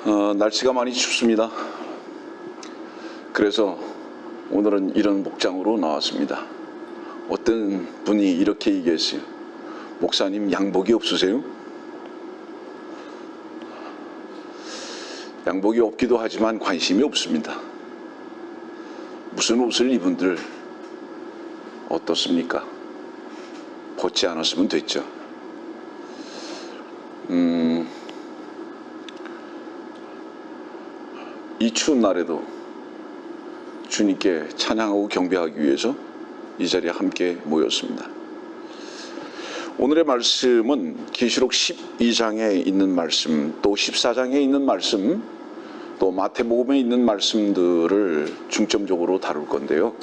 날씨가 많이 춥습니다. 그래서 오늘은 이런 목장으로 나왔습니다. 어떤 분이 이렇게 얘기했어요. 목사님, 양복이 없으세요? 양복이 없기도 하지만 관심이 없습니다. 무슨 옷을 입은들 어떻습니까? 벗지 않았으면 됐죠. 이 추운 날에도 주님께 찬양하고 경배하기 위해서 이 자리에 함께 모였습니다. 오늘의 말씀은 계시록 12장에 있는 말씀, 또 14장에 있는 말씀, 또 마태복음에 있는 말씀들을 중점적으로 다룰 건데요.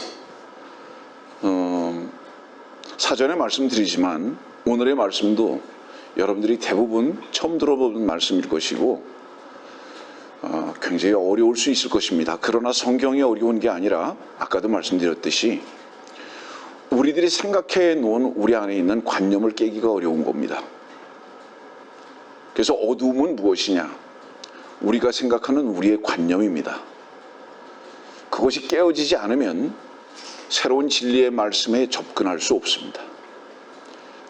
사전에 말씀드리지만 오늘의 말씀도 여러분들이 대부분 처음 들어보는 말씀일 것이고 굉장히 어려울 수 있을 것입니다. 그러나 성경이 어려운 게 아니라 아까도 말씀드렸듯이 우리들이 생각해 놓은 우리 안에 있는 관념을 깨기가 어려운 겁니다. 그래서 어두움은 무엇이냐? 우리가 생각하는 우리의 관념입니다. 그것이 깨어지지 않으면 새로운 진리의 말씀에 접근할 수 없습니다.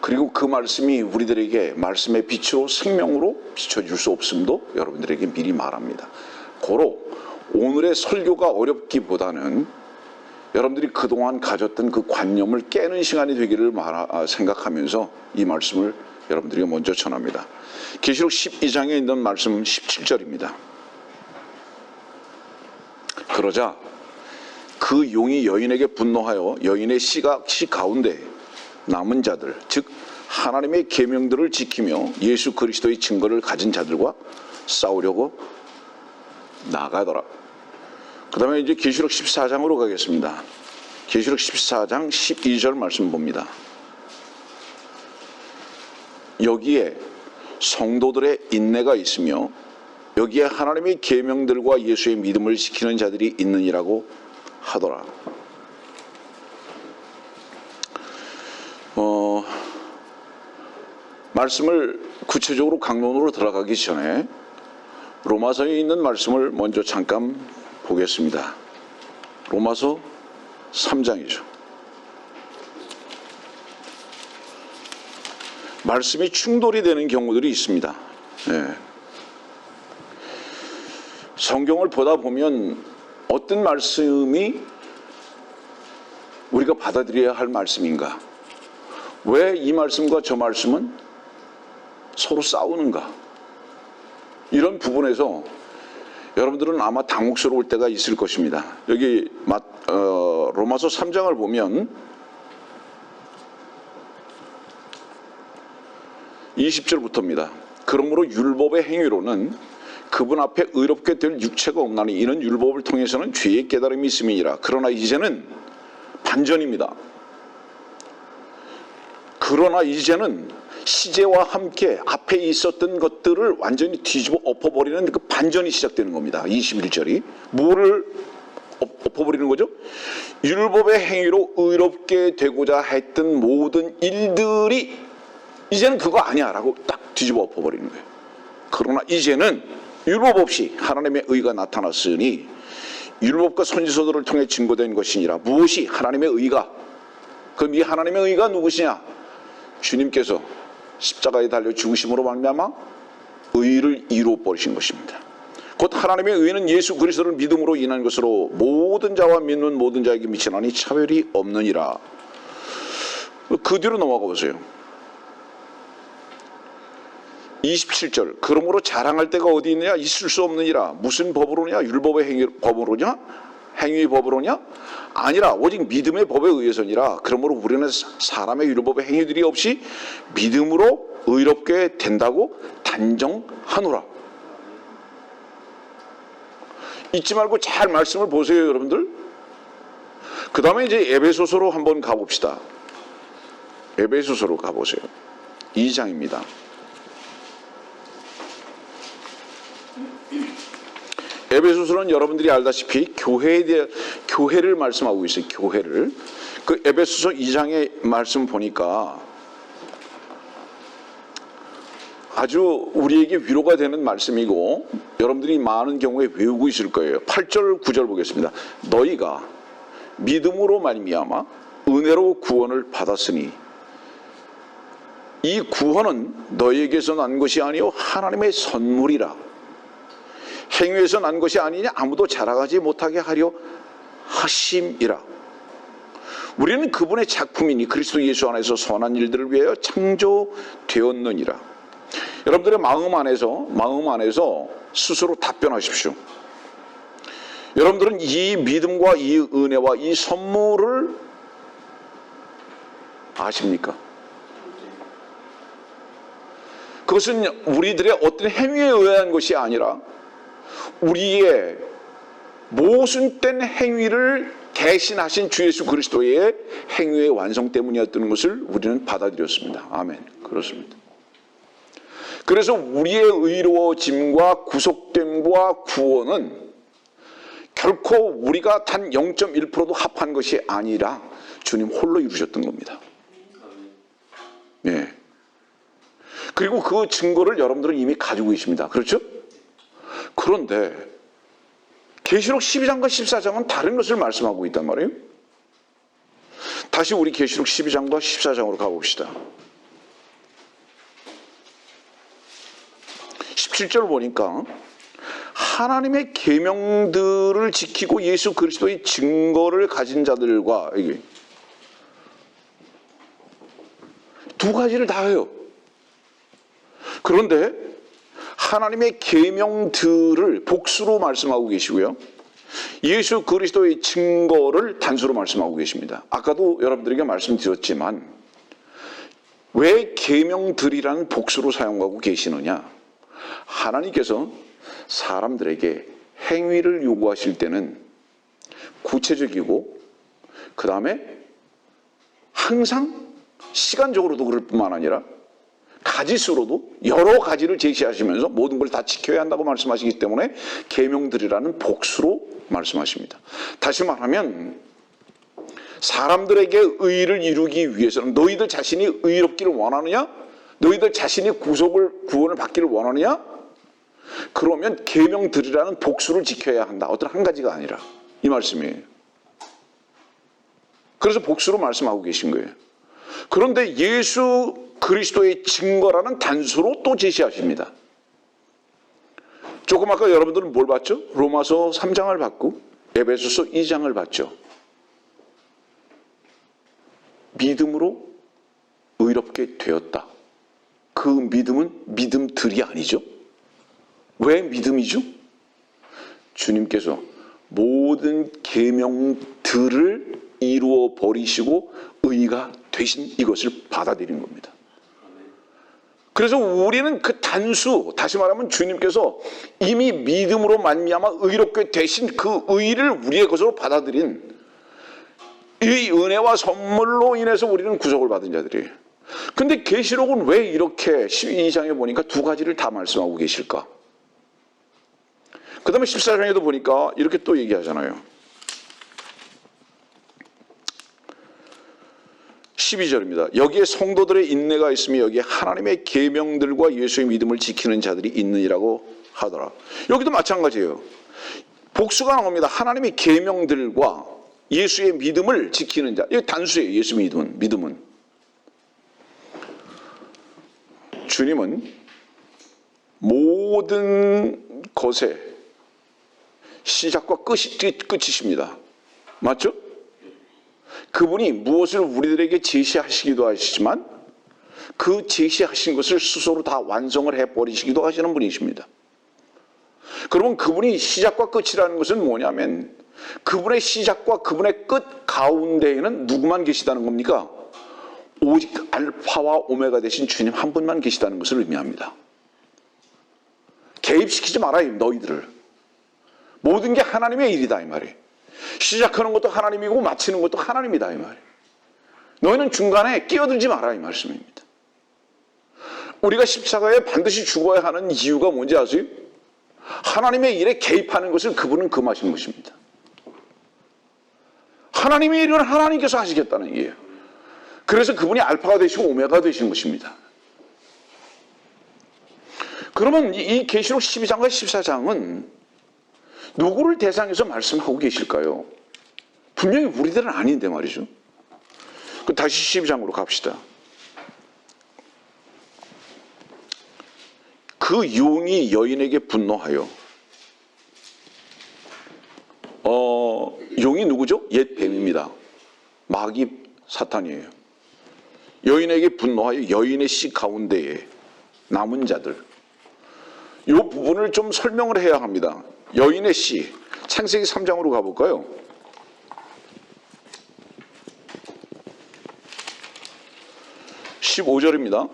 그리고 그 말씀이 우리들에게 말씀의 빛으로 생명으로 비춰줄 수 없음도 여러분들에게 미리 말합니다. 고로 오늘의 설교가 어렵기보다는 여러분들이 그동안 가졌던 그 관념을 깨는 시간이 되기를 생각하면서 이 말씀을 여러분들에게 먼저 전합니다. 계시록 12장에 있는 말씀 17절입니다. 그러자 그 용이 여인에게 분노하여 여인의 시 가운데 남은 자들, 즉 하나님의 계명들을 지키며 예수 그리스도의 증거를 가진 자들과 싸우려고 나가더라. 그 다음에 이제 계시록 14장으로 가겠습니다. 계시록 14장 12절 말씀 봅니다. 여기에 성도들의 인내가 있으며 여기에 하나님의 계명들과 예수의 믿음을 지키는 자들이 있느니라고 하더라. 말씀을 구체적으로 강론으로 들어가기 전에 로마서에 있는 말씀을 먼저 잠깐 보겠습니다. 로마서 3장이죠. 말씀이 충돌이 되는 경우들이 있습니다. 네. 성경을 보다 보면 어떤 말씀이 우리가 받아들여야 할 말씀인가? 왜 이 말씀과 저 말씀은 서로 싸우는가? 이런 부분에서 여러분들은 아마 당혹스러울 때가 있을 것입니다. 여기 로마서 3장을 보면 20절부터입니다. 그러므로 율법의 행위로는 그분 앞에 의롭게 될 육체가 없나니 이는 율법을 통해서는 죄의 깨달음이 있음이니라. 그러나 이제는 반전입니다. 그러나 이제는 시제와 함께 앞에 있었던 것들을 완전히 뒤집어 엎어버리는 그 반전이 시작되는 겁니다. 21절이 뭐를 엎어버리는 거죠? 율법의 행위로 의롭게 되고자 했던 모든 일들이 이제는 그거 아니야 라고 딱 뒤집어 엎어버리는 거예요. 그러나 이제는 율법 없이 하나님의 의가 나타났으니 율법과 선지서들을 통해 증거된 것이니라. 무엇이? 하나님의 의가. 그럼 이 하나님의 의가 누구시냐? 주님께서 십자가에 달려 죽으심으로 말미암아 의를 이루어 버리신 것입니다. 곧 하나님의 의는 예수 그리스도를 믿음으로 인한 것으로 모든 자와 믿는 모든 자에게 미치나니 차별이 없느니라. 그 뒤로 넘어가 보세요. 27절. 그러므로 자랑할 데가 어디 있느냐? 있을 수 없느니라. 무슨 법으로냐? 율법의 행위 법으로냐? 행위의 법으로냐? 아니라 오직 믿음의 법에 의해서니라. 그러므로 우리는 사람의 율법의 행위들이 없이 믿음으로 의롭게 된다고 단정하노라. 잊지 말고 잘 말씀을 보세요, 여러분들. 그 다음에 이제 에베소서로 한번 가봅시다. 에베소서로 가보세요. 2장입니다. 에베소서는 여러분들이 알다시피 교회를 말씀하고 있어요. 교회를. 그 에베소서 2장의 말씀 보니까 아주 우리에게 위로가 되는 말씀이고 여러분들이 많은 경우에 외우고 있을 거예요. 8절 9절 보겠습니다. 너희가 믿음으로 말미암아 은혜로 구원을 받았으니 이 구원은 너희에게서 난 것이 아니요 하나님의 선물이라. 행위에서 난 것이 아니냐 아무도 자랑하지 못하게 하려 하심이라. 우리는 그분의 작품이니 그리스도 예수 안에서 선한 일들을 위하여 창조되었느니라. 여러분들의 마음 안에서 스스로 답변하십시오. 여러분들은 이 믿음과 이 은혜와 이 선물을 아십니까? 그것은 우리들의 어떤 행위에 의한 것이 아니라 우리의 모순된 행위를 대신하신 주 예수 그리스도의 행위의 완성 때문이었던 것을 우리는 받아들였습니다. 아멘. 그렇습니다. 그래서 우리의 의로워짐과 구속됨과 구원은 결코 우리가 단 0.1%도 합한 것이 아니라 주님 홀로 이루셨던 겁니다. 네. 그리고 그 증거를 여러분들은 이미 가지고 계십니다. 그렇죠? 그런데 계시록 12장과 14장은 다른 것을 말씀하고 있단 말이에요. 다시 우리 계시록 12장과 14장으로 가봅시다. 17절 보니까 하나님의 계명들을 지키고 예수 그리스도의 증거를 가진 자들과 이게 두 가지를 다 해요. 그런데 하나님의 계명들을 복수로 말씀하고 계시고요. 예수 그리스도의 증거를 단수로 말씀하고 계십니다. 아까도 여러분들에게 말씀드렸지만 왜 계명들이라는 복수로 사용하고 계시느냐? 하나님께서 사람들에게 행위를 요구하실 때는 구체적이고 그 다음에 항상 시간적으로도 그럴 뿐만 아니라 가지수로도 여러 가지를 제시하시면서 모든 걸 다 지켜야 한다고 말씀하시기 때문에 계명들이라는 복수로 말씀하십니다. 다시 말하면 사람들에게 의를 이루기 위해서는 너희들 자신이 의롭기를 원하느냐? 너희들 자신이 구원을 받기를 원하느냐? 그러면 계명들이라는 복수를 지켜야 한다. 어떤 한 가지가 아니라 이 말씀이에요. 그래서 복수로 말씀하고 계신 거예요. 그런데 예수 그리스도의 증거라는 단수로 또 제시하십니다. 조금 아까 여러분들은 뭘 봤죠? 로마서 3장을 봤고 에베소서 2장을 봤죠. 믿음으로 의롭게 되었다. 그 믿음은 믿음들이 아니죠. 왜 믿음이죠? 주님께서 모든 계명들을 이루어 버리시고 의가 되신 이것을 받아들인 겁니다. 그래서 우리는 그 단수, 다시 말하면 주님께서 이미 믿음으로 말미암아 의롭게 되신 그 의를 우리의 것으로 받아들인 이 은혜와 선물로 인해서 우리는 구속을 받은 자들이에요. 근데 계시록은 왜 이렇게 12장에 보니까 두 가지를 다 말씀하고 계실까? 그 다음에 14장에도 보니까 이렇게 또 얘기하잖아요. 12절입니다. 여기에 성도들의 인내가 있으며 여기에 하나님의 계명들과 예수의 믿음을 지키는 자들이 있느니라고 하더라. 여기도 마찬가지예요. 복수가 나옵니다. 하나님의 계명들과 예수의 믿음을 지키는 자. 이거 단수예요. 예수 믿음은. 주님은 모든 것의 시작과 끝이십니다. 맞죠? 그분이 무엇을 우리들에게 제시하시기도 하시지만 그 제시하신 것을 스스로 다 완성을 해버리시기도 하시는 분이십니다. 그러면 그분이 시작과 끝이라는 것은 뭐냐면 그분의 시작과 그분의 끝 가운데에는 누구만 계시다는 겁니까? 오직 알파와 오메가 되신 주님 한 분만 계시다는 것을 의미합니다. 개입시키지 말아요, 너희들을. 모든 게 하나님의 일이다 이 말이에요. 시작하는 것도 하나님이고 마치는 것도 하나님이다 이 말이에요. 너희는 중간에 끼어들지 마라 이 말씀입니다. 우리가 십자가에 반드시 죽어야 하는 이유가 뭔지 아세요? 하나님의 일에 개입하는 것을 그분은 금하신 것입니다. 하나님의 일은 하나님께서 하시겠다는 얘기예요. 그래서 그분이 알파가 되시고 오메가가 되신 것입니다. 그러면 이 계시록 12장과 14장은 누구를 대상해서 말씀하고 계실까요? 분명히 우리들은 아닌데 말이죠. 다시 12장으로 갑시다. 그 용이 여인에게 분노하여, 용이 누구죠? 옛 뱀입니다. 마귀 사탄이에요. 여인에게 분노하여 여인의 씨 가운데에 남은 자들, 이 부분을 좀 설명을 해야 합니다. 여인의 씨, 창세기 3장으로 가볼까요? 15절입니다.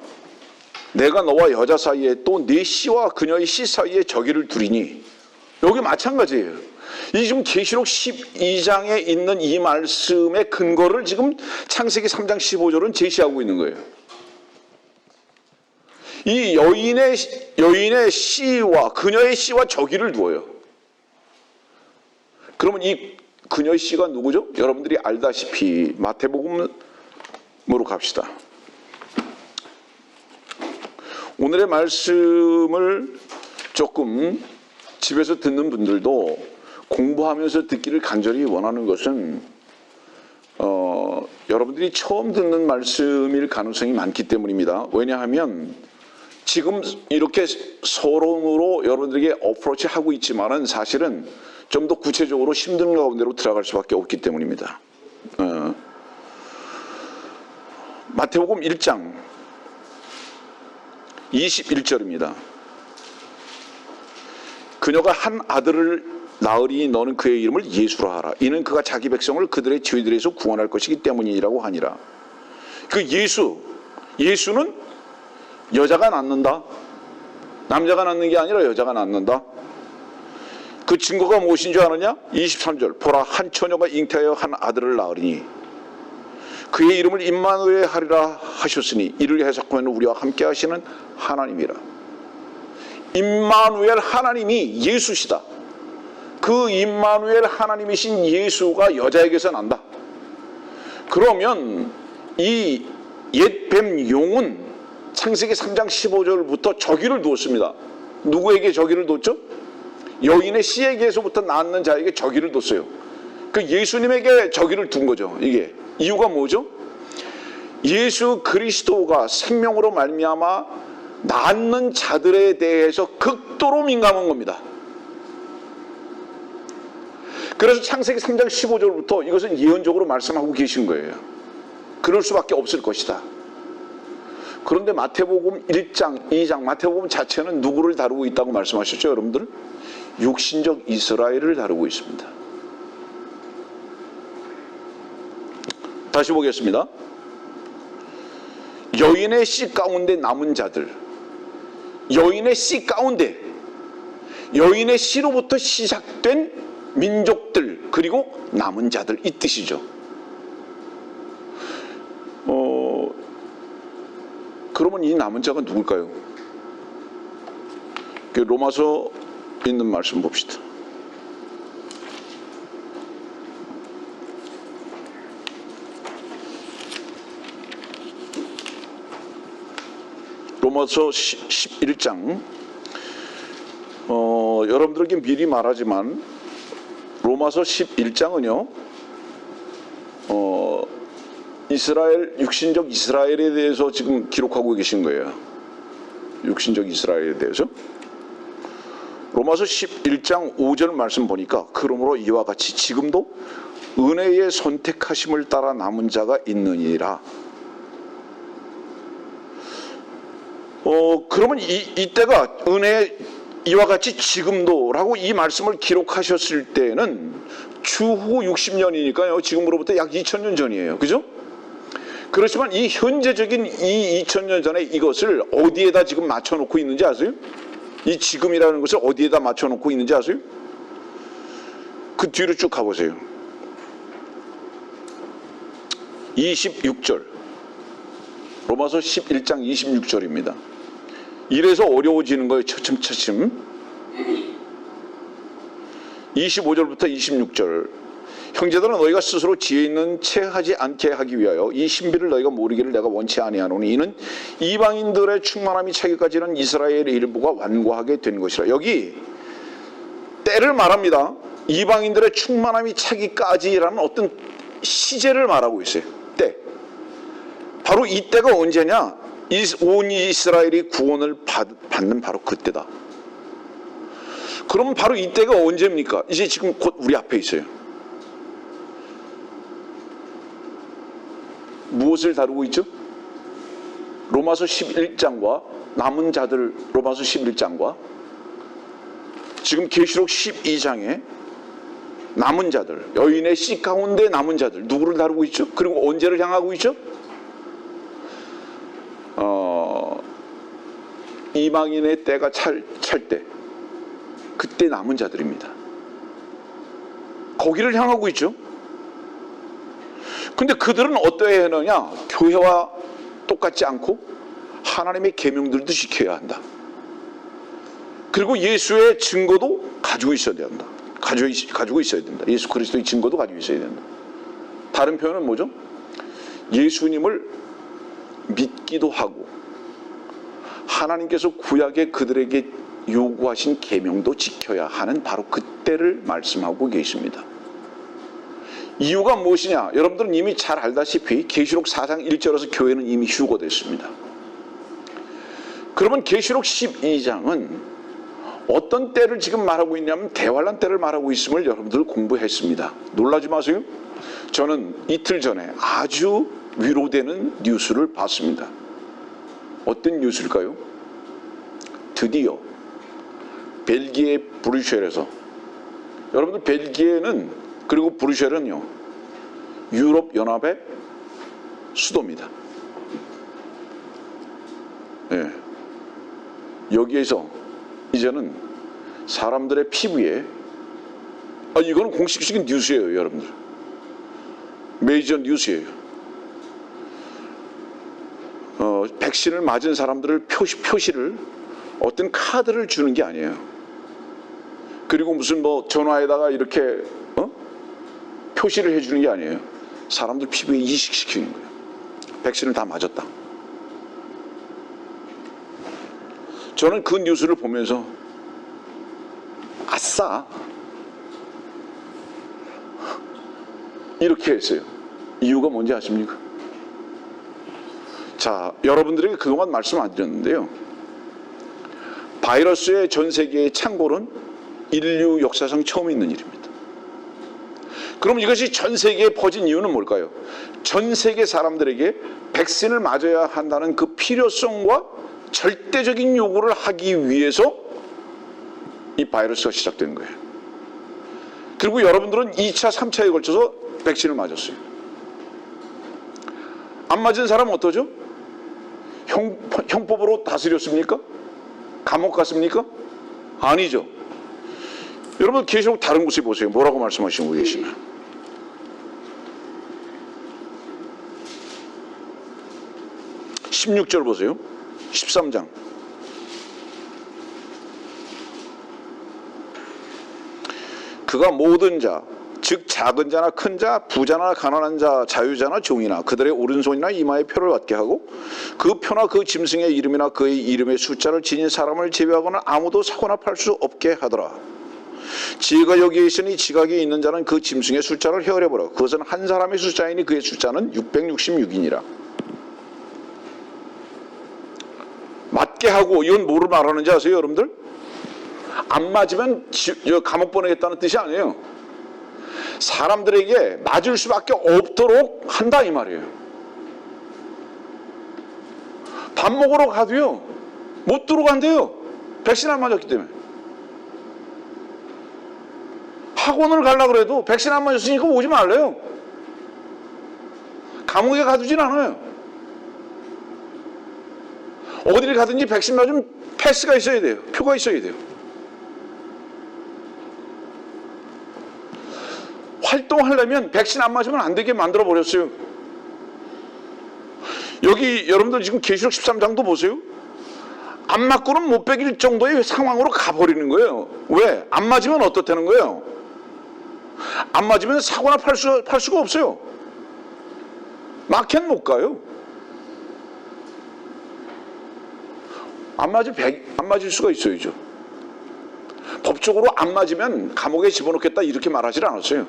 내가 너와 여자 사이에 또 네 씨와 그녀의 씨 사이에 저기를 두리니, 여기 마찬가지예요. 이 지금 계시록 12장에 있는 이 말씀의 근거를 지금 창세기 3장 15절은 제시하고 있는 거예요. 이 여인의 씨와 그녀의 씨와 저기를 두어요. 그러면 이 그녀의 씨가 누구죠? 여러분들이 알다시피 마태복음으로 갑시다. 오늘의 말씀을 조금 집에서 듣는 분들도 공부하면서 듣기를 간절히 원하는 것은 여러분들이 처음 듣는 말씀일 가능성이 많기 때문입니다. 왜냐하면 지금 이렇게 서론으로 여러분들에게 어프로치 하고 있지만은 사실은 좀 더 구체적으로 힘든 가운데로 들어갈 수밖에 없기 때문입니다. 마태복음 1장 21절입니다. 그녀가 한 아들을 낳으리니 너는 그의 이름을 예수라 하라. 이는 그가 자기 백성을 그들의 죄들에서 구원할 것이기 때문이라고 하니라. 그 예수는 여자가 낳는다. 남자가 낳는 게 아니라 여자가 낳는다. 그 증거가 무엇인 줄 아느냐? 23절. 보라, 한 처녀가 잉태하여 한 아들을 낳으리니 그의 이름을 임마누엘 하리라 하셨으니 이를 해석하면 우리와 함께 하시는 하나님이라. 임마누엘 하나님이 예수시다. 그 임마누엘 하나님이신 예수가 여자에게서 난다. 그러면 이 옛뱀 용은 창세기 3장 15절부터 저기를 두었습니다. 누구에게 저기를 뒀죠? 여인의 씨에게서부터 낳는 자에게 저기를 뒀어요. 그 예수님에게 저기를 둔 거죠. 이게 이유가 뭐죠? 예수 그리스도가 생명으로 말미암아 낳는 자들에 대해서 극도로 민감한 겁니다. 그래서 창세기 3장 15절부터 이것은 예언적으로 말씀하고 계신 거예요. 그럴 수밖에 없을 것이다. 그런데 마태복음 1장, 2장, 마태복음 자체는 누구를 다루고 있다고 말씀하셨죠, 여러분들? 육신적 이스라엘을 다루고 있습니다. 다시 보겠습니다. 여인의 씨 가운데 남은 자들, 여인의 씨 가운데, 여인의 씨로부터 시작된 민족들, 그리고 남은 자들, 이 뜻이죠. 그러면 이 남은 자가 누굴까요? 로마서 있는 말씀 봅시다. 로마서 11장. 여러분들에게 미리 말하지만 로마서 11장은요 이스라엘, 육신적 이스라엘에 대해서 지금 기록하고 계신 거예요. 육신적 이스라엘에 대해서. 로마서 11장 5절 말씀 보니까 그러므로 이와 같이 지금도 은혜의 선택하심을 따라 남은 자가 있느니라. 그러면 이때가 은혜 이와 같이 지금도라고 이 말씀을 기록하셨을 때는 추후 60년이니까요. 지금으로부터 약 2000년 전이에요. 그죠? 그렇지만 이 현재적인 이 2000년 전에 이것을 어디에다 지금 맞춰놓고 있는지 아세요? 이 지금이라는 것을 어디에다 맞춰놓고 있는지 아세요? 그 뒤로 쭉 가보세요. 26절. 로마서 11장 26절입니다. 이래서 어려워지는 거예요. 차츰차츰. 25절부터 26절. 형제들아 너희가 스스로 지혜 있는 채 하지 않게 하기 위하여 이 신비를 너희가 모르기를 내가 원치 아니하노니 이는 이방인들의 충만함이 차기까지는 이스라엘의 일부가 완고하게 된 것이라. 여기 때를 말합니다. 이방인들의 충만함이 차기까지라는 어떤 시제를 말하고 있어요. 때. 바로 이때가 언제냐? 온 이스라엘이 구원을 받는 바로 그때다. 그럼 바로 이때가 언제입니까? 이제 지금 곧 우리 앞에 있어요. 무엇을 다루고 있죠? 로마서 11장과 남은 자들, 로마서 11장과 지금 계시록 12장에 남은 자들, 여인의 씨 가운데 남은 자들, 누구를 다루고 있죠? 그리고 언제를 향하고 있죠? 이방인의 때가 찰 때, 그때 남은 자들입니다. 거기를 향하고 있죠. 근데 그들은 어떠해야 하느냐? 교회와 똑같지 않고 하나님의 계명들도 지켜야 한다. 그리고 예수의 증거도 가지고 있어야 된다. 가지고 있어야 된다. 예수 그리스도의 증거도 가지고 있어야 된다. 다른 표현은 뭐죠? 예수님을 믿기도 하고 하나님께서 구약에 그들에게 요구하신 계명도 지켜야 하는 바로 그때를 말씀하고 계십니다. 이유가 무엇이냐? 여러분들은 이미 잘 알다시피 계시록 4장 1절에서 교회는 이미 휴거됐습니다. 그러면 계시록 12장은 어떤 때를 지금 말하고 있냐면 대환란 때를 말하고 있음을 여러분들 공부했습니다. 놀라지 마세요. 저는 이틀 전에 아주 위로되는 뉴스를 봤습니다. 어떤 뉴스일까요? 드디어 벨기에 브뤼셀에서, 여러분들 벨기에는 그리고 브뤼셀은요 유럽 연합의 수도입니다. 네. 여기에서 이제는 사람들의 피부에, 이거는 공식적인 뉴스예요, 여러분들. 메이저 뉴스예요. 백신을 맞은 사람들을 표시를 어떤 카드를 주는 게 아니에요. 그리고 무슨 뭐 전화에다가 이렇게 표시를 해주는 게 아니에요. 사람들 피부에 이식시키는 거예요. 백신을 다 맞았다. 저는 그 뉴스를 보면서 아싸 이렇게 했어요. 이유가 뭔지 아십니까? 자, 여러분들에게 그동안 말씀 안 드렸는데요, 바이러스의 전 세계의 창궐은 인류 역사상 처음 있는 일입니다. 그럼 이것이 전 세계에 퍼진 이유는 뭘까요? 전 세계 사람들에게 백신을 맞아야 한다는 그 필요성과 절대적인 요구를 하기 위해서 이 바이러스가 시작된 거예요. 그리고 여러분들은 2차, 3차에 걸쳐서 백신을 맞았어요. 안 맞은 사람은 어떠죠? 형법으로 다스렸습니까? 감옥 갔습니까? 아니죠. 여러분 계시록 다른 곳에 보세요. 뭐라고 말씀하시고 계시나? (16절) 보세요. 13장. 그가 모든 자, 즉 작은 자나 큰 자, 부자나 가난한 자, 자유자나 종이나 그들의 오른손이나 이마에 표를 받게 하고 그 표나 그 짐승의 이름이나 그의 이름의 숫자를 지닌 사람을 제외하고는 아무도 사거나 팔 수 없게 하더라. 지혜가 여기에 있으니 지각이 있는 자는 그 짐승의 숫자를 헤아려보라. 그것은 한 사람의 숫자이니 그의 숫자는 666이니라. 맞게 하고, 이건 뭐를 말하는지 아세요, 여러분들? 안 맞으면 감옥 보내겠다는 뜻이 아니에요. 사람들에게 맞을 수밖에 없도록 한다 이 말이에요. 밥 먹으러 가도요 못 들어간대요. 백신 안 맞았기 때문에. 학원을 가려고 해도 백신 안 맞았으니까 오지 말래요. 감옥에 가두진 않아요. 어디를 가든지 백신 맞으면 패스가 있어야 돼요. 표가 있어야 돼요. 활동하려면 백신 안 맞으면 안 되게 만들어 버렸어요. 여기 여러분들 지금 계시록 13장도 보세요. 안 맞고는 못 베길 정도의 상황으로 가버리는 거예요. 왜? 안 맞으면 어떻다는 거예요? 안 맞으면 사고나 팔 수가 없어요. 마켓 못 가요. 안 맞을 수가 있어야죠. 법적으로 안 맞으면 감옥에 집어넣겠다 이렇게 말하지 않았어요.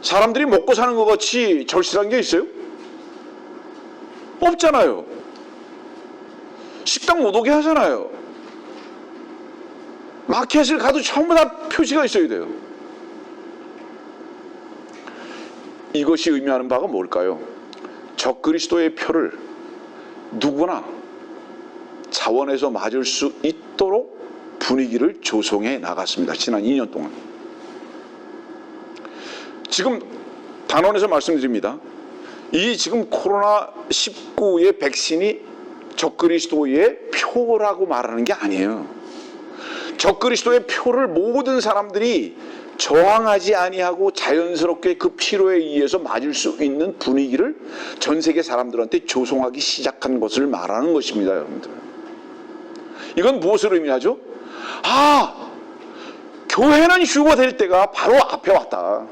사람들이 먹고 사는 것 같이 절실한 게 있어요? 없잖아요. 식당 못 오게 하잖아요. 마켓을 가도 전부 다 표시가 있어야 돼요. 이것이 의미하는 바가 뭘까요? 적그리스도의 표를 누구나 자원해서 맞을 수 있도록 분위기를 조성해 나갔습니다. 지난 2년 동안. 지금 단원에서 말씀드립니다. 이 지금 코로나19의 백신이 적그리스도의 표라고 말하는 게 아니에요. 적그리스도의 표를 모든 사람들이 저항하지 아니하고 자연스럽게 그 필요에 의해서 맞을 수 있는 분위기를 전 세계 사람들한테 조성하기 시작한 것을 말하는 것입니다, 여러분들. 이건 무엇을 의미하죠? 아, 교회는 휴거 될 때가 바로 앞에 왔다.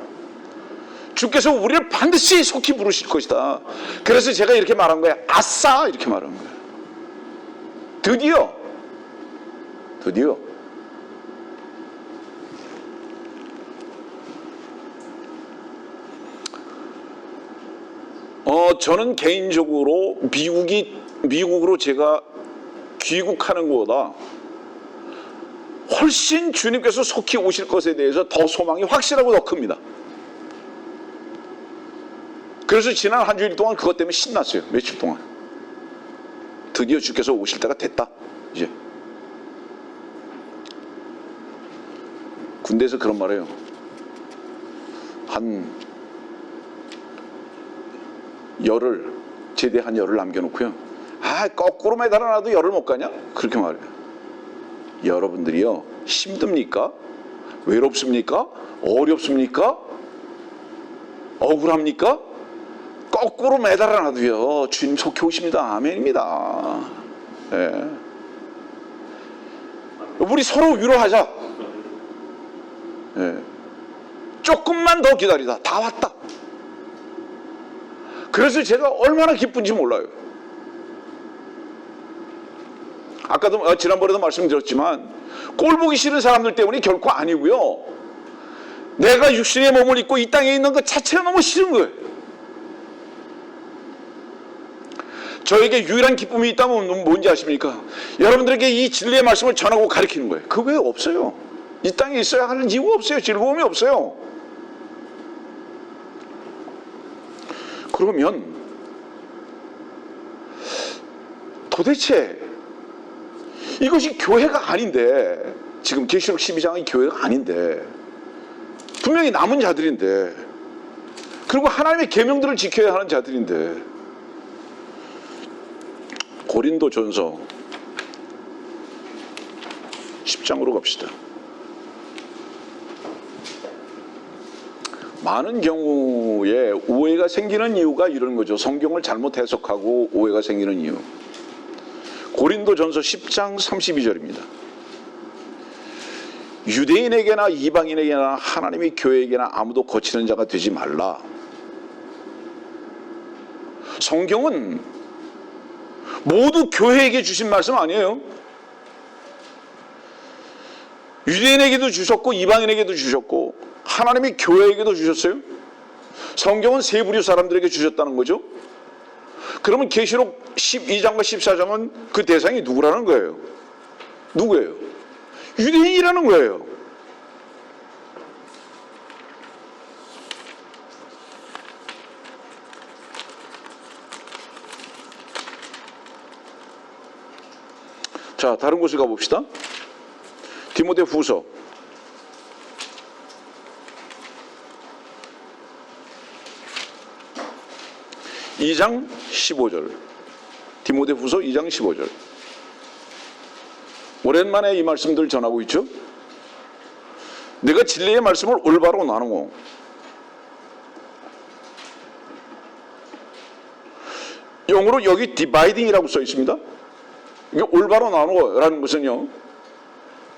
주께서 우리를 반드시 속히 부르실 것이다. 그래서 제가 이렇게 말한 거예요. 아싸! 이렇게 말한 거예요. 드디어 저는 개인적으로 미국으로 제가 귀국하는 것보다 훨씬 주님께서 속히 오실 것에 대해서 더 소망이 확실하고 더 큽니다. 그래서 지난 한 주일 동안 그것 때문에 신났어요. 며칠 동안. 드디어 주께서 오실 때가 됐다. 이제 군대에서 그런 말해요. 한 열흘, 제대한 열흘 남겨놓고요. 아, 거꾸로 매달아놔도 열흘 못 가냐? 그렇게 말해요. 여러분들이요, 힘듭니까? 외롭습니까? 어렵습니까? 억울합니까? 거꾸로 매달아놔도요, 주님 속히 오십니다. 아멘입니다. 예. 우리 서로 위로하자. 예. 조금만 더 기다리다. 다 왔다. 그래서 제가 얼마나 기쁜지 몰라요. 아까도 지난번에도 말씀드렸지만 꼴 보기 싫은 사람들 때문이 결코 아니고요. 내가 육신의 몸을 입고 이 땅에 있는 것 자체가 너무 싫은 거예요. 저에게 유일한 기쁨이 있다면 뭔지 아십니까? 여러분들에게 이 진리의 말씀을 전하고 가르치는 거예요. 그 외에 없어요. 이 땅에 있어야 하는 이유가 없어요. 즐거움이 없어요. 그러면 도대체 이것이 교회가 아닌데, 지금 계시록 12장이 교회가 아닌데, 분명히 남은 자들인데, 그리고 하나님의 계명들을 지켜야 하는 자들인데, 고린도전서 10장으로 갑시다. 많은 경우에 오해가 생기는 이유가 이런 거죠. 성경을 잘못 해석하고 오해가 생기는 이유. 고린도전서 10장 32절입니다. 유대인에게나 이방인에게나 하나님의 교회에게나 아무도 거치는 자가 되지 말라. 성경은 모두 교회에게 주신 말씀 아니에요. 유대인에게도 주셨고 이방인에게도 주셨고 하나님이 교회에게도 주셨어요. 성경은 세 부류 사람들에게 주셨다는 거죠. 그러면 계시록 12장과 14장은 그 대상이 누구라는 거예요? 누구예요? 유대인이라는 거예요. 자, 다른 곳을 가봅시다. 디모데후서 2장 15절. 디모데후서 2장 15절. 오랜만에 이 말씀들 전하고 있죠. 내가 진리의 말씀을 올바로 나누고 영어로 여기 디바이딩이라고 써 있습니다. 이게 올바로 나누어라는 것은요,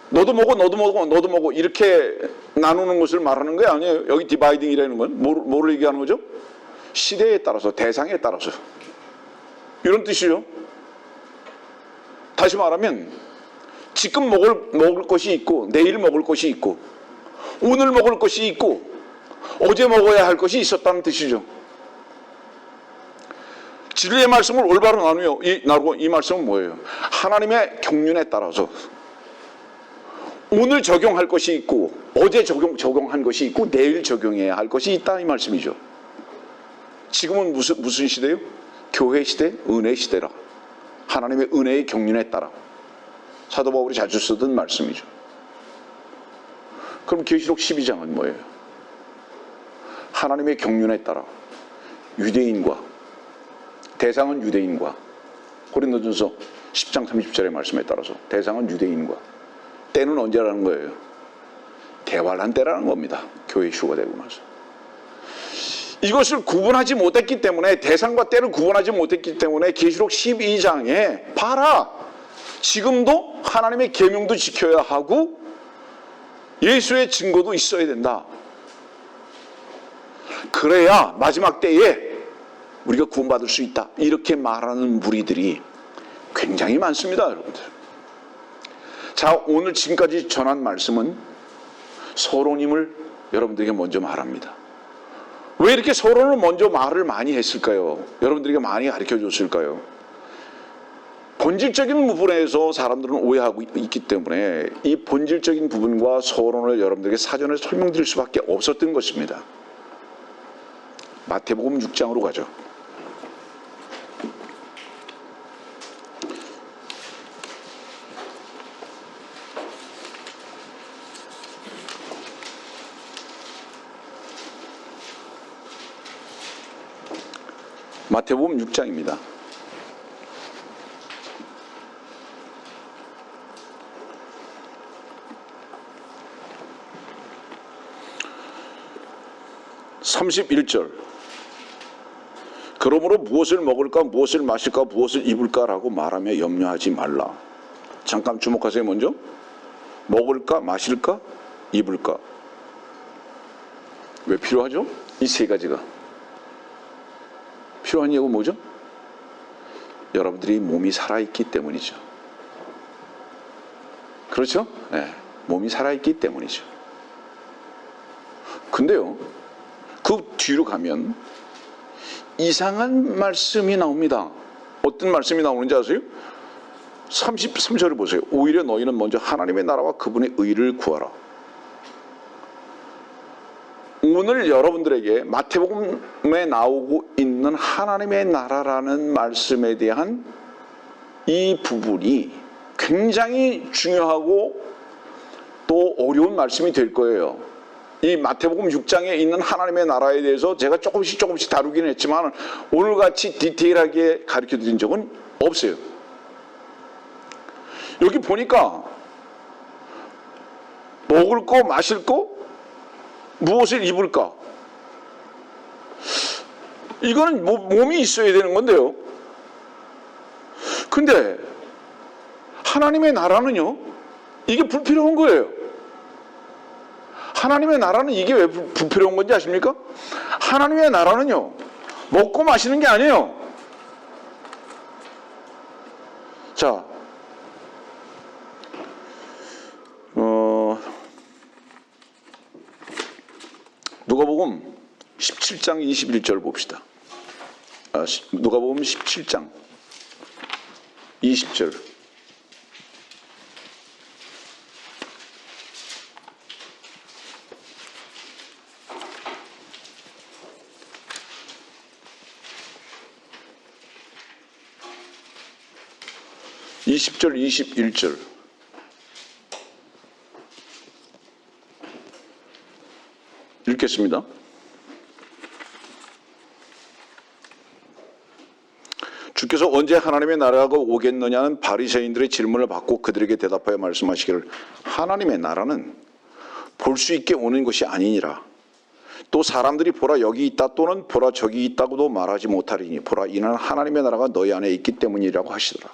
너도 먹어, 너도 먹어, 너도 먹어 이렇게 나누는 것을 말하는 게 아니에요. 여기 디바이딩이라는 건 뭐를 얘기하는 거죠? 시대에 따라서, 대상에 따라서 이런 뜻이죠. 다시 말하면 지금 먹을 것이 있고 내일 먹을 것이 있고 오늘 먹을 것이 있고 어제 먹어야 할 것이 있었다는 뜻이죠. 진리의 말씀을 올바로 나누고 이 말씀은 뭐예요? 하나님의 경륜에 따라서 오늘 적용할 것이 있고 어제 적용한 것이 있고 내일 적용해야 할 것이 있다 이 말씀이죠. 지금은 무슨 시대요? 교회 시대, 은혜 시대라. 하나님의 은혜의 경륜에 따라 사도 바울이 자주 쓰던 말씀이죠. 그럼 계시록 12장은 뭐예요? 하나님의 경륜에 따라 유대인과 대상은 유대인과 고린도전서 10장 30절의 말씀에 따라서 대상은 유대인과 때는 언제라는 거예요? 대환란 때라는 겁니다. 교회 휴가 되고 나서. 이것을 구분하지 못했기 때문에 대상과 때를 구분하지 못했기 때문에 계시록 12장에 봐라. 지금도 하나님의 계명도 지켜야 하고 예수의 증거도 있어야 된다. 그래야 마지막 때에 우리가 구원받을 수 있다. 이렇게 말하는 무리들이 굉장히 많습니다, 여러분들. 자, 오늘 지금까지 전한 말씀은 서론임을 여러분들에게 먼저 말합니다. 왜 이렇게 서론을 먼저 말을 많이 했을까요? 여러분들에게 많이 가르쳐 줬을까요? 본질적인 부분에서 사람들은 오해하고 있기 때문에 이 본질적인 부분과 서론을 여러분들에게 사전에 설명드릴 수밖에 없었던 것입니다. 마태복음 6장으로 가죠. 마태복음 6장입니다. (31절) 그러므로 무엇을 먹을까 무엇을 마실까 무엇을 입을까라고 말하며 염려하지 말라. 잠깐 주목하세요. 먼저 먹을까 마실까 입을까. 왜 필요하죠? 이 세 가지가 필요한 이유가 뭐죠? 여러분들이 몸이 살아있기 때문이죠. 그렇죠? 네, 몸이 살아있기 때문이죠. 근데요, 그 뒤로 가면 이상한 말씀이 나옵니다. 어떤 말씀이 나오는지 아세요? 33절을 보세요. 오히려 너희는 먼저 하나님의 나라와 그분의 의를 구하라. 오늘 여러분들에게 마태복음에 나오고 있는 하나님의 나라라는 말씀에 대한 이 부분이 굉장히 중요하고 또 어려운 말씀이 될 거예요. 이 마태복음 6장에 있는 하나님의 나라에 대해서 제가 조금씩 다루긴 했지만 오늘같이 디테일하게 가르쳐 드린 적은 없어요. 여기 보니까 먹을 거 마실 거 무엇을 입을까? 이거는 몸이 있어야 되는 건데요. 근데 하나님의 나라는요, 이게 불필요한 거예요. 하나님의 나라는 이게 왜 불필요한 건지 아십니까? 하나님의 나라는요, 먹고 마시는 게 아니에요. 자, 누가복음 17장 21절 봅시다. 누가복음 17장 20절. (20절) 21절 읽겠습니다. 주께서 언제 하나님의 나라가 오겠느냐는 바리새인들의 질문을 받고 그들에게 대답하여 말씀하시기를 하나님의 나라는 볼 수 있게 오는 것이 아니니라. 또 사람들이 보라 여기 있다 또는 보라 저기 있다고도 말하지 못하리니 보라 이는 하나님의 나라가 너희 안에 있기 때문이라고 하시더라.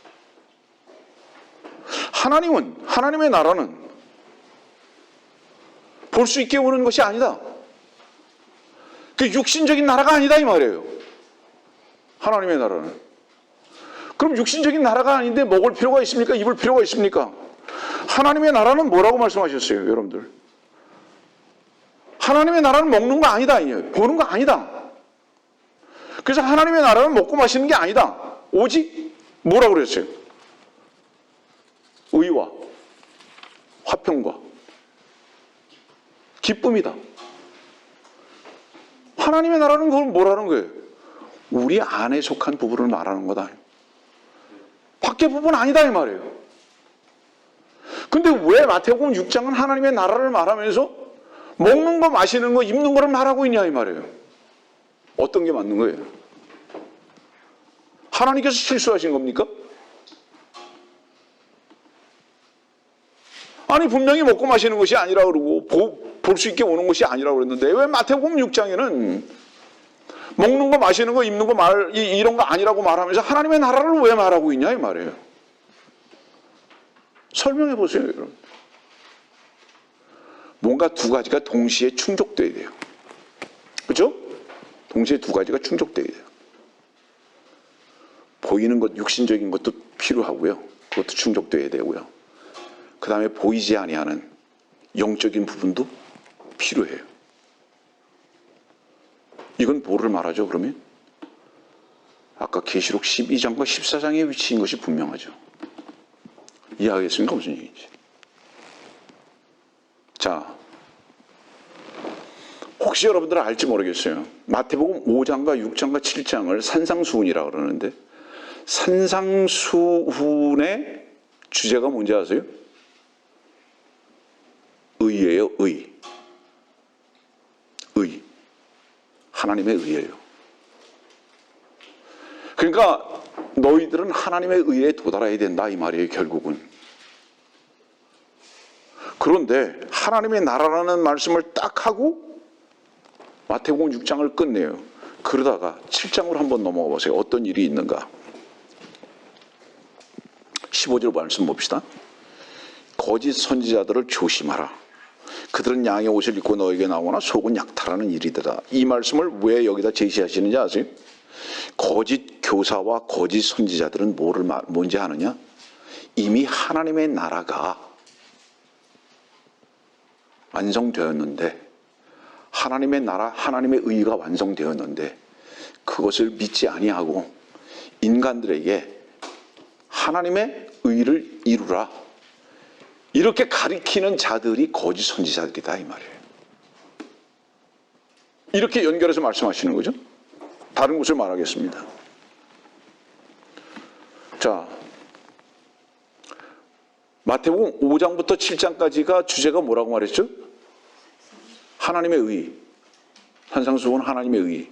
하나님의 나라는 볼 수 있게 오는 것이 아니다. 그 육신적인 나라가 아니다 이 말이에요. 하나님의 나라는. 그럼 육신적인 나라가 아닌데 먹을 필요가 있습니까? 입을 필요가 있습니까? 하나님의 나라는 뭐라고 말씀하셨어요, 여러분들? 하나님의 나라는 먹는 거 아니다, 보는 거 아니다. 그래서 하나님의 나라는 먹고 마시는 게 아니다. 오직 뭐라고 그랬어요? 의와 화평과 기쁨이다. 하나님의 나라는 그걸 뭐라는 거예요? 우리 안에 속한 부분을 말하는 거다. 밖의 부분 아니다 이 말이에요. 근데 왜 마태복음 6장은 하나님의 나라를 말하면서 먹는 거, 마시는 거, 입는 거를 말하고 있냐 이 말이에요. 어떤 게 맞는 거예요? 하나님께서 실수하신 겁니까? 아니 분명히 먹고 마시는 것이 아니라 그러고 볼 수 있게 오는 것이 아니라 그랬는데 왜 마태복음 6장에는 먹는 거, 마시는 거, 입는 거 이런 거 아니라고 말하면서 하나님의 나라를 왜 말하고 있냐 이 말이에요. 설명해 보세요, 여러분. 뭔가 두 가지가 동시에 충족돼야 돼요. 그렇죠? 동시에 두 가지가 충족돼야 돼요. 보이는 것, 육신적인 것도 필요하고요. 그것도 충족돼야 되고요. 그 다음에 보이지 아니하는 영적인 부분도 필요해요. 이건 뭐를 말하죠, 그러면? 아까 계시록 12장과 14장에 위치인 것이 분명하죠. 이해하겠습니까? 무슨 얘기인지. 자, 혹시 여러분들은 알지 모르겠어요. 마태복음 5장과 6장과 7장을 산상수훈이라고 그러는데 산상수훈의 주제가 뭔지 아세요? 의예요, 의. 의. 하나님의 의예요. 그러니까 너희들은 하나님의 의에 도달해야 된다 이 말이에요, 결국은. 그런데 하나님의 나라라는 말씀을 딱 하고 마태복음 6장을 끝내요. 그러다가 7장으로 한번 넘어가 보세요. 어떤 일이 있는가. 15절 말씀 봅시다. 거짓 선지자들을 조심하라. 그들은 양의 옷을 입고 너에게 나오나 속은 약탈하는 일이더라. 이 말씀을 왜 여기다 제시하시는지 아세요? 거짓 교사와 거짓 선지자들은 뭔지 아느냐? 이미 하나님의 나라가 완성되었는데, 하나님의 나라, 하나님의 의가 완성되었는데 그것을 믿지 아니하고 인간들에게 하나님의 의를 이루라, 이렇게 가리키는 자들이 거짓 선지자들이다 이 말이에요. 이렇게 연결해서 말씀하시는 거죠. 다른 곳을 말하겠습니다. 자, 마태복음 5장부터 7장까지가 주제가 뭐라고 말했죠? 하나님의 의. 산상수훈 하나님의 의.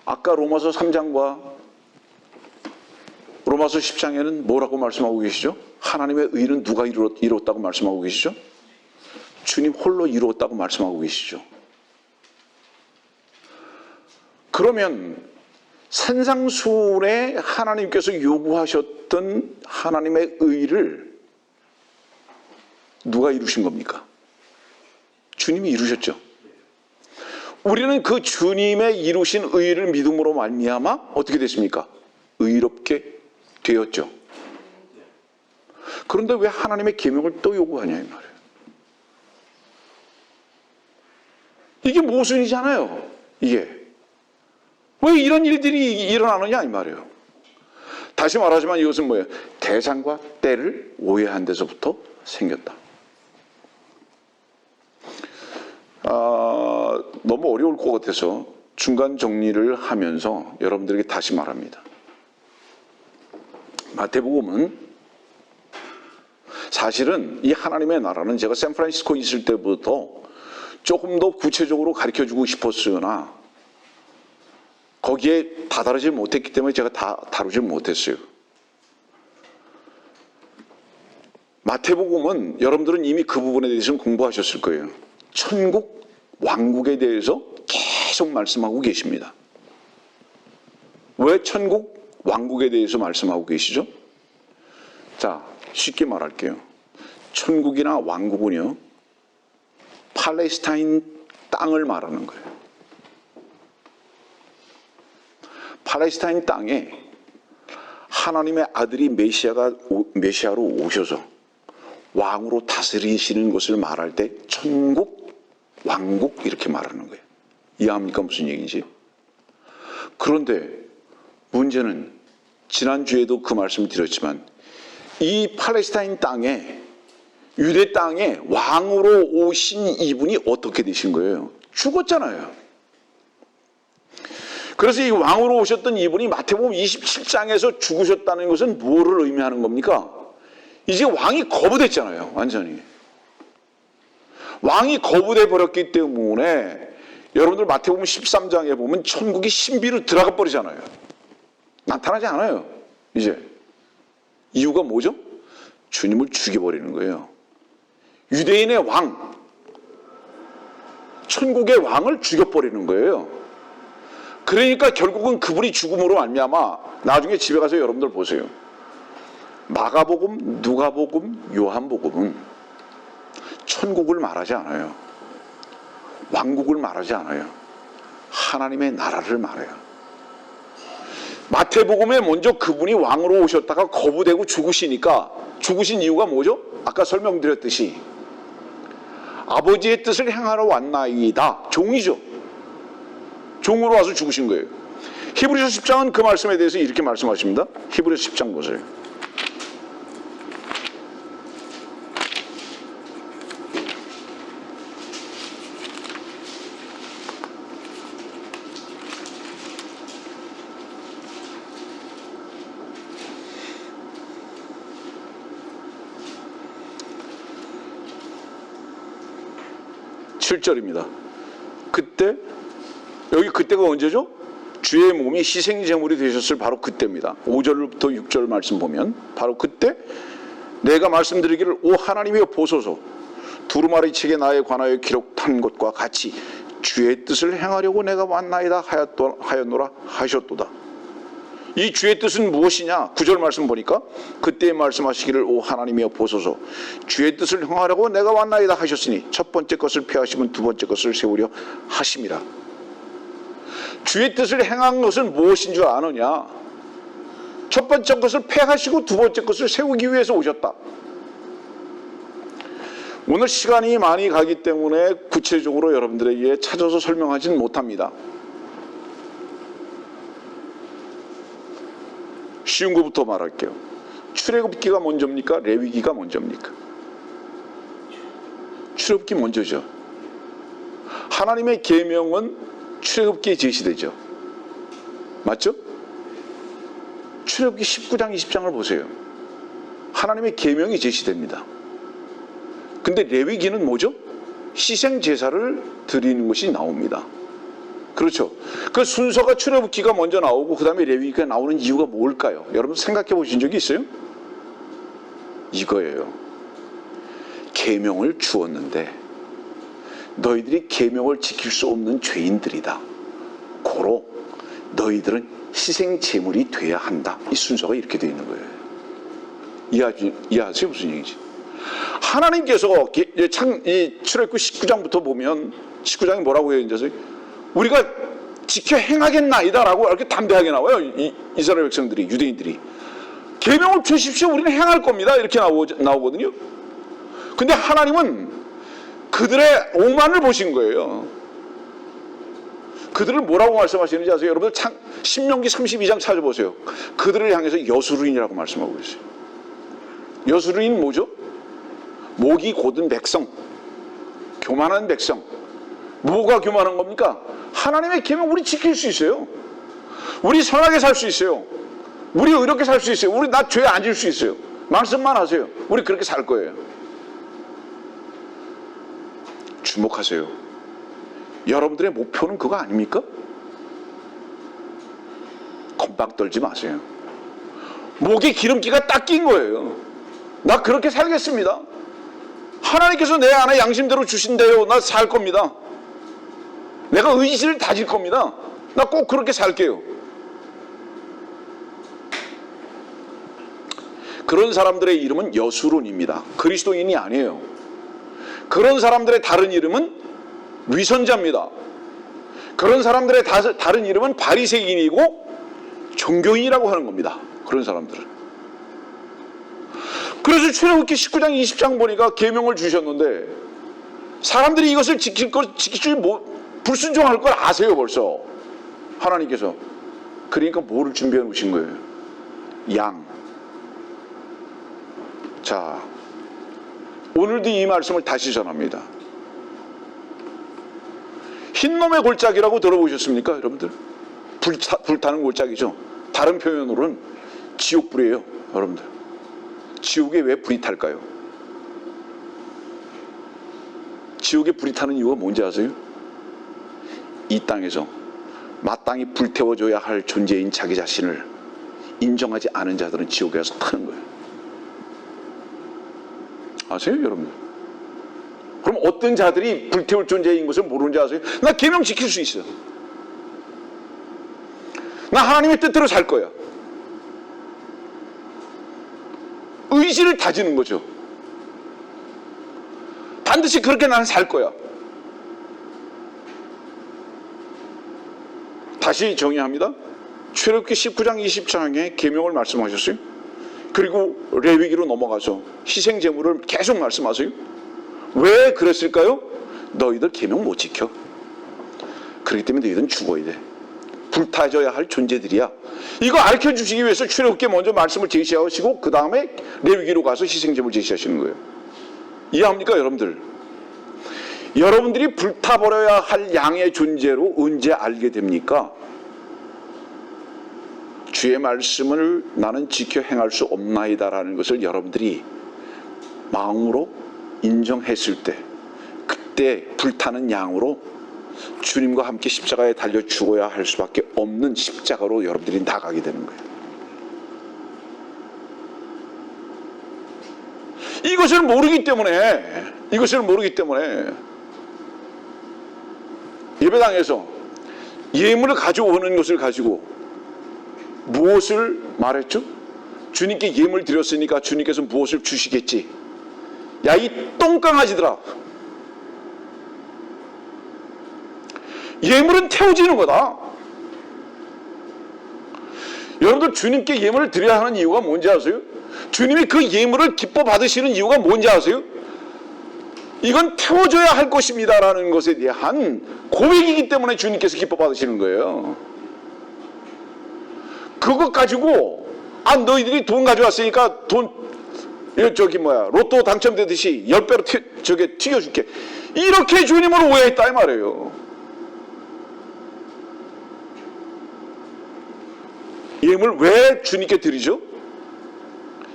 아까 로마서 3장과 로마서 10장에는 뭐라고 말씀하고 계시죠? 하나님의 의는 누가 이루었다고 말씀하고 계시죠? 주님 홀로 이루었다고 말씀하고 계시죠. 그러면 산상수훈에 하나님께서 요구하셨던 하나님의 의를 누가 이루신 겁니까? 주님이 이루셨죠. 우리는 그 주님의 이루신 의를 믿음으로 말미암아 어떻게 됐습니까? 의롭게 되었죠. 그런데 왜 하나님의 계명을 또 요구하냐 이 말이에요. 이게 모순이잖아요. 이게 왜 이런 일들이 일어나느냐 이 말이에요. 다시 말하지만 이것은 뭐예요? 대상과 때를 오해한 데서부터 생겼다. 너무 어려울 것 같아서 중간 정리를 하면서 여러분들에게 다시 말합니다. 마태복음은 사실은 이 하나님의 나라는 제가 샌프란시스코 있을 때부터 조금 더 구체적으로 가르쳐주고 싶었으나 거기에 다다르지 못했기 때문에 제가 다 다루지 못했어요. 마태복음은 여러분들은 이미 그 부분에 대해서는 공부하셨을 거예요. 천국, 왕국에 대해서 계속 말씀하고 계십니다. 왜 천국, 왕국에 대해서 말씀하고 계시죠? 자, 쉽게 말할게요. 천국이나 왕국은요, 팔레스타인 땅을 말하는 거예요. 팔레스타인 땅에 하나님의 아들이 메시아로 오셔서 왕으로 다스리시는 것을 말할 때 천국, 왕국 이렇게 말하는 거예요. 이해합니까? 무슨 얘기인지? 그런데 문제는 지난주에도 그 말씀을 드렸지만 이 팔레스타인 땅에, 유대 땅에 왕으로 오신 이분이 어떻게 되신 거예요? 죽었잖아요. 그래서 이 왕으로 오셨던 이분이 마태복음 27장에서 죽으셨다는 것은 뭐를 의미하는 겁니까? 이제 왕이 거부됐잖아요. 완전히. 왕이 거부돼 버렸기 때문에 여러분들 마태복음 13장에 보면 천국이 신비로 들어가 버리잖아요. 나타나지 않아요. 이제. 이유가 뭐죠? 주님을 죽여버리는 거예요. 유대인의 왕, 천국의 왕을 죽여버리는 거예요. 그러니까 결국은 그분이 죽음으로 말미암아 나중에 집에 가서 여러분들 보세요. 마가복음, 누가복음, 요한복음은 천국을 말하지 않아요. 왕국을 말하지 않아요. 하나님의 나라를 말해요. 마태복음에 먼저 그분이 왕으로 오셨다가 거부되고 죽으시니까 죽으신 이유가 뭐죠? 아까 설명드렸듯이 아버지의 뜻을 행하러 왔나이다. 종이죠. 종으로 와서 죽으신 거예요. 히브리서 10장은 그 말씀에 대해서 이렇게 말씀하십니다. 히브리서 10장 보세요. (7절입니다) 그때, 여기 그때가 언제죠? 주의 몸이 희생제물이 되셨을 바로 그때입니다. 5절부터 6절 말씀 보면 바로 그때 내가 말씀드리기를 오 하나님이여 보소서 두루마리 책에 나에 관하여 기록한 것과 같이 주의 뜻을 행하려고 내가 왔나이다 하였노라 하셨도다. 이 주의 뜻은 무엇이냐? 9절 말씀 보니까 그때 말씀하시기를 오 하나님이여 보소서 주의 뜻을 행하려고 내가 왔나이다 하셨으니 첫 번째 것을 폐하시면 두 번째 것을 세우려 하심이라. 주의 뜻을 행한 것은 무엇인 줄 아느냐? 첫 번째 것을 폐하시고 두 번째 것을 세우기 위해서 오셨다. 오늘 시간이 많이 가기 때문에 구체적으로 여러분들에게 찾아서 설명하지는 못합니다. 쉬운 것부터 말할게요. 출애굽기가 먼저입니까? 레위기가 먼저입니까? 출애굽기 먼저죠. 하나님의 계명은 출애굽기에 제시되죠. 맞죠? 출애굽기 19장 20장을 보세요. 하나님의 계명이 제시됩니다. 근데 레위기는 뭐죠? 희생 제사를 드리는 것이 나옵니다. 그렇죠. 그 순서가 출애굽기가 먼저 나오고 그 다음에 레위기가 나오는 이유가 뭘까요? 여러분 생각해 보신 적이 있어요? 이거예요. 계명을 주었는데 너희들이 계명을 지킬 수 없는 죄인들이다. 고로 너희들은 희생 제물이 돼야 한다. 이 순서가 이렇게 되어 있는 거예요. 이해하세요? 무슨 얘기지? 하나님께서 이 출애굽기 19장부터 보면 19장이 뭐라고 해요? 이제 우리가 지켜 행하겠나이다 라고 이렇게 담대하게 나와요. 이스라엘 백성들이, 유대인들이. 계명을 주십시오. 우리는 행할 겁니다. 이렇게 나오거든요. 근데 하나님은 그들의 오만을 보신 거예요. 그들을 뭐라고 말씀하시는지 아세요? 여러분들 신명기 32장 찾아보세요. 그들을 향해서 여수르인이라고 말씀하고 있어요. 여수르인 뭐죠? 목이 곧은 백성, 교만한 백성. 뭐가 교만한 겁니까? 하나님의 계명 우리 지킬 수 있어요. 우리 선하게 살 수 있어요. 우리 의롭게 살 수 있어요. 우리 나 죄 안 질 수 있어요. 말씀만 하세요. 우리 그렇게 살 거예요. 주목하세요. 여러분들의 목표는 그거 아닙니까? 겁박 떨지 마세요. 목에 기름기가 딱 낀 거예요. 나 그렇게 살겠습니다. 하나님께서 내 안에 양심대로 주신대요. 나 살 겁니다. 내가 의지를 다질 겁니다. 나 꼭 그렇게 살게요. 그런 사람들의 이름은 여수론입니다. 그리스도인이 아니에요. 그런 사람들의 다른 이름은 위선자입니다. 그런 사람들의 다른 이름은 바리새인이고 종교인이라고 하는 겁니다. 그런 사람들은. 그래서 출애굽기 19장 20장 보니까 계명을 주셨는데 사람들이 이것을 지킬 줄 불순종할 걸 아세요 벌써 하나님께서. 그러니까 뭐를 준비해 놓으신 거예요? 양. 자, 오늘도 이 말씀을 다시 전합니다. 흰놈의 골짜기라고 들어보셨습니까 여러분들? 불타는 골짜기죠. 다른 표현으로는 지옥불이에요 여러분들. 지옥에 왜 불이 탈까요? 지옥에 불이 타는 이유가 뭔지 아세요? 이 땅에서 마땅히 불태워줘야 할 존재인 자기 자신을 인정하지 않은 자들은 지옥에 가서 타는 거예요. 아세요 여러분들? 그럼 어떤 자들이 불태울 존재인 것을 모르는지 아세요? 나 계명 지킬 수 있어. 나 하나님의 뜻대로 살 거야. 의지를 다지는 거죠. 반드시 그렇게 나는 살 거야. 다시 정의합니다. 출애굽기 19장 20장에 계명을 말씀하셨어요. 그리고 레위기로 넘어가서 희생 제물을 계속 말씀하세요. 왜 그랬을까요? 너희들 계명 못 지켜. 그렇기 때문에 너희들은 죽어야 돼. 불타져야 할 존재들이야. 이거 알려주시기 위해서 출애굽기에 먼저 말씀을 제시하시고 그 다음에 레위기로 가서 희생 제물 제시하시는 거예요. 이해합니까 여러분들? 여러분들이 불타버려야 할 양의 존재로 언제 알게 됩니까? 주의 말씀을 나는 지켜 행할 수 없나이다라는 것을 여러분들이 마음으로 인정했을 때, 그때 불타는 양으로 주님과 함께 십자가에 달려 죽어야 할 수밖에 없는 십자가로 여러분들이 나가게 되는 거예요. 이것을 모르기 때문에 예배당에서 예물을 가져오는 것을 가지고 무엇을 말했죠? 주님께 예물 드렸으니까 주님께서 무엇을 주시겠지. 야, 이 똥강아지들아, 예물은 태워지는 거다. 여러분들 주님께 예물을 드려야 하는 이유가 뭔지 아세요? 주님이 그 예물을 기뻐 받으시는 이유가 뭔지 아세요? 이건 태워줘야 할 것입니다라는 것에 대한 고백이기 때문에 주님께서 기뻐 받으시는 거예요. 그것 가지고 너희들이 돈 가져왔으니까 로또 당첨되듯이 10배로 튀겨줄게. 이렇게 주님을 오해했다 이 말이에요. 예물 왜 주님께 드리죠?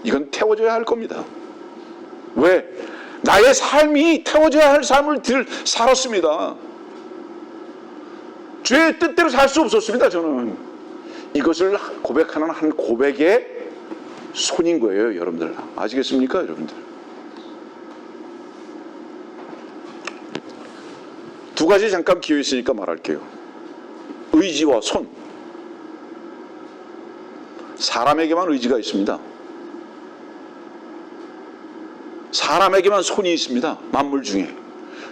이건 태워줘야 할 겁니다. 왜? 나의 삶이 태워져야 할 삶을 살았습니다. 죄의 뜻대로 살 수 없었습니다. 저는 이것을 고백하는 한 고백의 손인 거예요. 여러분들 아시겠습니까? 여러분들 두 가지 잠깐 기회 있으니까 말할게요. 의지와 손. 사람에게만 의지가 있습니다. 사람에게만 손이 있습니다. 만물 중에.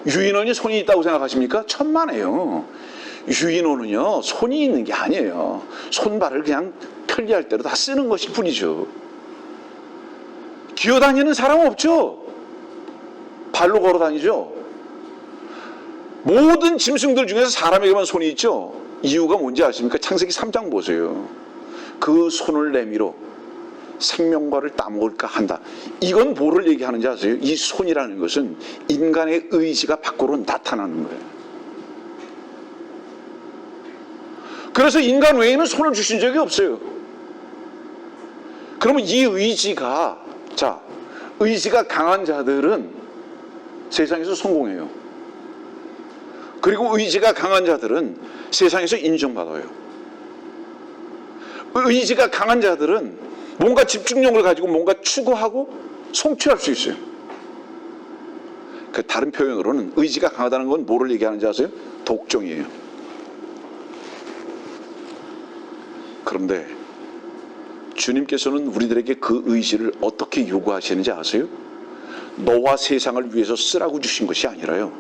유인원이 손이 있다고 생각하십니까? 천만에요. 유인원은요 손이 있는 게 아니에요. 손발을 그냥 편리할 대로 다 쓰는 것일 뿐이죠. 기어다니는 사람은 없죠. 발로 걸어다니죠. 모든 짐승들 중에서 사람에게만 손이 있죠. 이유가 뭔지 아십니까? 창세기 3장 보세요. 그 손을 내밀어 생명과를 따먹을까 한다. 이건 뭐를 얘기하는지 아세요? 이 손이라는 것은 인간의 의지가 밖으로 나타나는 거예요. 그래서 인간 외에는 손을 주신 적이 없어요. 그러면 이 의지가 강한 자들은 세상에서 성공해요. 그리고 의지가 강한 자들은 세상에서 인정받아요. 의지가 강한 자들은 뭔가 집중력을 가지고 뭔가 추구하고 성취할 수 있어요. 그 다른 표현으로는 의지가 강하다는 건 뭐를 얘기하는지 아세요? 독종이에요. 그런데 주님께서는 우리들에게 그 의지를 어떻게 요구하시는지 아세요? 너와 세상을 위해서 쓰라고 주신 것이 아니라요,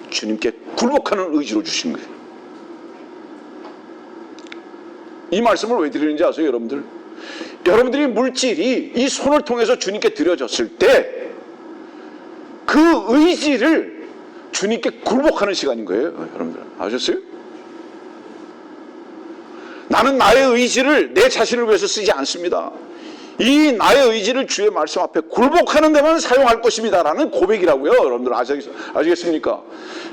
주님께 굴복하는 의지로 주신 거예요. 이 말씀을 왜 드리는지 아세요, 여러분들? 여러분들이 물질이 이 손을 통해서 주님께 드려졌을 때 그 의지를 주님께 굴복하는 시간인 거예요. 여러분들 아셨어요? 나는 나의 의지를 내 자신을 위해서 쓰지 않습니다. 이 나의 의지를 주의 말씀 앞에 굴복하는 데만 사용할 것입니다 라는 고백이라고요. 여러분들 아시겠습니까?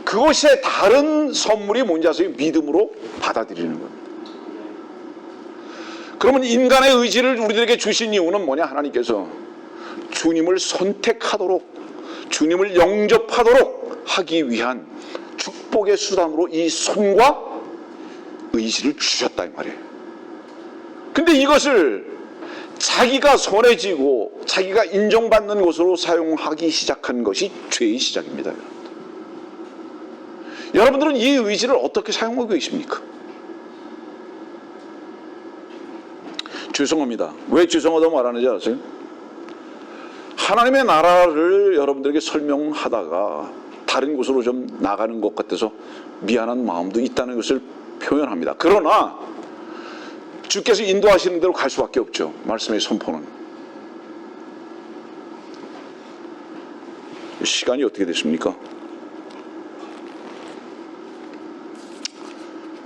그것의 다른 선물이 뭔지 아세요? 믿음으로 받아들이는 겁니다. 그러면 인간의 의지를 우리들에게 주신 이유는 뭐냐? 하나님께서 주님을 선택하도록, 주님을 영접하도록 하기 위한 축복의 수단으로 이 손과 의지를 주셨다 이 말이에요. 근데 이것을 자기가 손에 쥐고 자기가 인정받는 것으로 사용하기 시작한 것이 죄의 시작입니다. 여러분들은 이 의지를 어떻게 사용하고 계십니까? 죄송합니다. 왜 죄송하다고 말하는지 아세요? 하나님의 나라를 여러분들에게 설명하다가 다른 곳으로 좀 나가는 것 같아서 미안한 마음도 있다는 것을 표현합니다. 그러나 주께서 인도하시는 대로 갈 수밖에 없죠. 말씀의 선포는. 시간이 어떻게 됐습니까?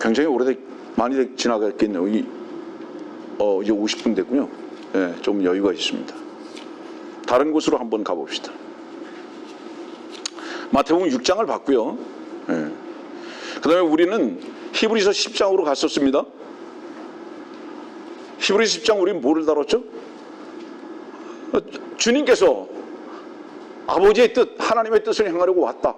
굉장히 많이 지나갔겠네요. 이제 50분 됐군요. 네, 좀 여유가 있습니다. 다른 곳으로 한번 가봅시다. 마태복음 6장을 봤고요. 네. 그 다음에 우리는 히브리서 10장으로 갔었습니다. 히브리서 10장 우리는 뭐를 다뤘죠? 주님께서 아버지의 뜻, 하나님의 뜻을 행하려고 왔다.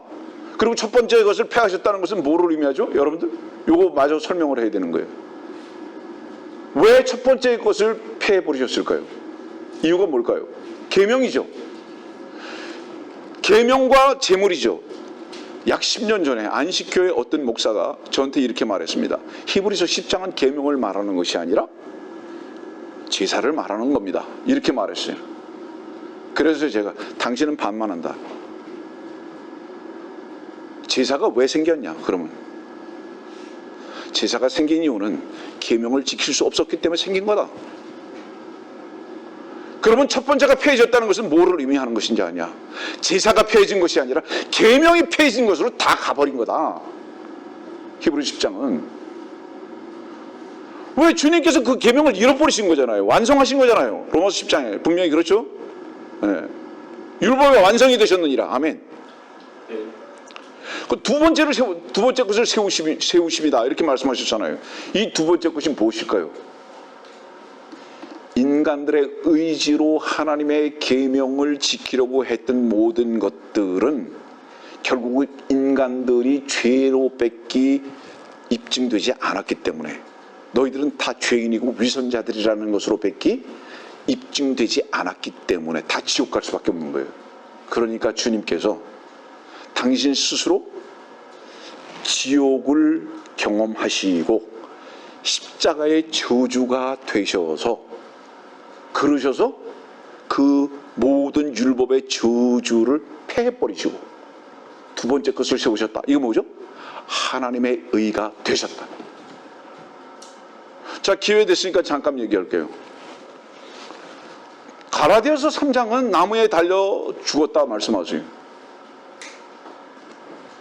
그리고 첫 번째 것을 폐하셨다는 것은 뭐를 의미하죠? 여러분들? 요거 마저 설명을 해야 되는 거예요. 왜 첫 번째 것을 폐해버리셨을까요? 이유가 뭘까요? 계명이죠. 계명과 제물이죠. 약 10년 전에 안식교의 어떤 목사가 저한테 이렇게 말했습니다. 히브리서 10장은 계명을 말하는 것이 아니라 제사를 말하는 겁니다. 이렇게 말했어요. 그래서 제가 당신은 반만 한다. 제사가 왜 생겼냐? 그러면 제사가 생긴 이유는 계명을 지킬 수 없었기 때문에 생긴 거다. 그러면 첫 번째가 폐해졌다는 것은 뭐를 의미하는 것인지 아냐? 제사가 폐해진 것이 아니라 계명이 폐해진 것으로 다 가버린 거다. 히브리 10장은. 왜? 주님께서 그 계명을 잃어버리신 거잖아요. 완성하신 거잖아요. 로마서 10장에 분명히 그렇죠? 네. 율법이 완성이 되셨느니라. 아멘. 그 두 번째 것을 세우심이다 이렇게 말씀하셨잖아요. 이 두 번째 것이 무엇일까요? 인간들의 의지로 하나님의 계명을 지키려고 했던 모든 것들은 결국은 인간들이 죄로 뺏기 입증되지 않았기 때문에, 너희들은 다 죄인이고 위선자들이라는 것으로 뺏기 입증되지 않았기 때문에 다 지옥 갈 수밖에 없는 거예요. 그러니까 주님께서 당신 스스로 지옥을 경험하시고 십자가의 저주가 되셔서, 그러셔서 그 모든 율법의 저주를 폐해버리시고 두 번째 것을 세우셨다. 이거 뭐죠? 하나님의 의가 되셨다. 자, 기회 됐으니까 잠깐 얘기할게요. 가라디아서 3장은 나무에 달려 죽었다 말씀하세요.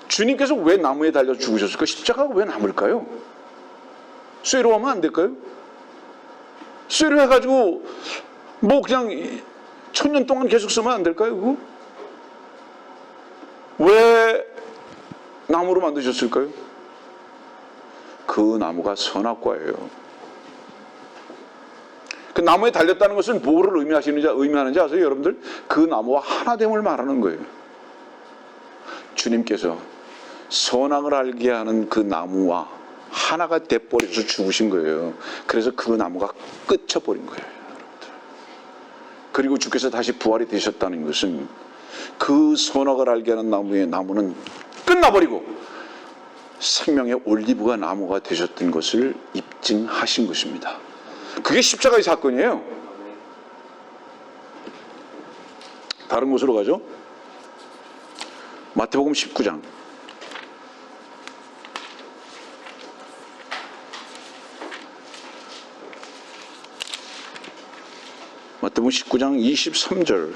주님께서 왜 나무에 달려 죽으셨을까? 십자가가 왜 남을까요? 쇠로 하면 안 될까요? 쇠로 해가지고 뭐 그냥 1000년 동안 계속 쓰면 안 될까요? 그거? 왜 나무로 만드셨을까요? 그 나무가 선악과예요. 그 나무에 달렸다는 것은 뭐를 의미하는지 아세요, 여러분들? 그 나무와 하나됨을 말하는 거예요. 주님께서 선악을 알게 하는 그 나무와 하나가 돼버려서 죽으신 거예요. 그래서 그 나무가 끝쳐버린 거예요, 여러분들. 그리고 주께서 다시 부활이 되셨다는 것은 그 선악을 알게 하는 나무는 끝나버리고 생명의 올리브가 나무가 되셨던 것을 입증하신 것입니다. 그게 십자가의 사건이에요. 다른 곳으로 가죠. 마태복음 19장. 마태복음 19장 23절.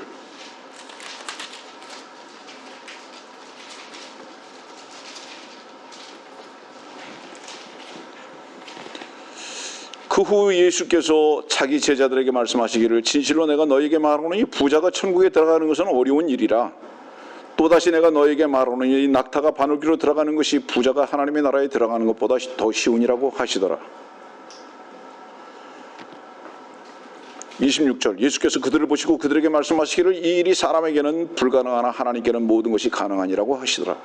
그 후 예수께서 자기 제자들에게 말씀하시기를 진실로 내가 너에게 말하노니 부자가 천국에 들어가는 것은 어려운 일이라. 또다시 내가 너에게 말하노니 낙타가 바늘귀로 들어가는 것이 부자가 하나님의 나라에 들어가는 것보다 더 쉬우니라고 하시더라. 26절. 예수께서 그들을 보시고 그들에게 말씀하시기를 이 일이 사람에게는 불가능하나 하나님께는 모든 것이 가능하니라고 하시더라.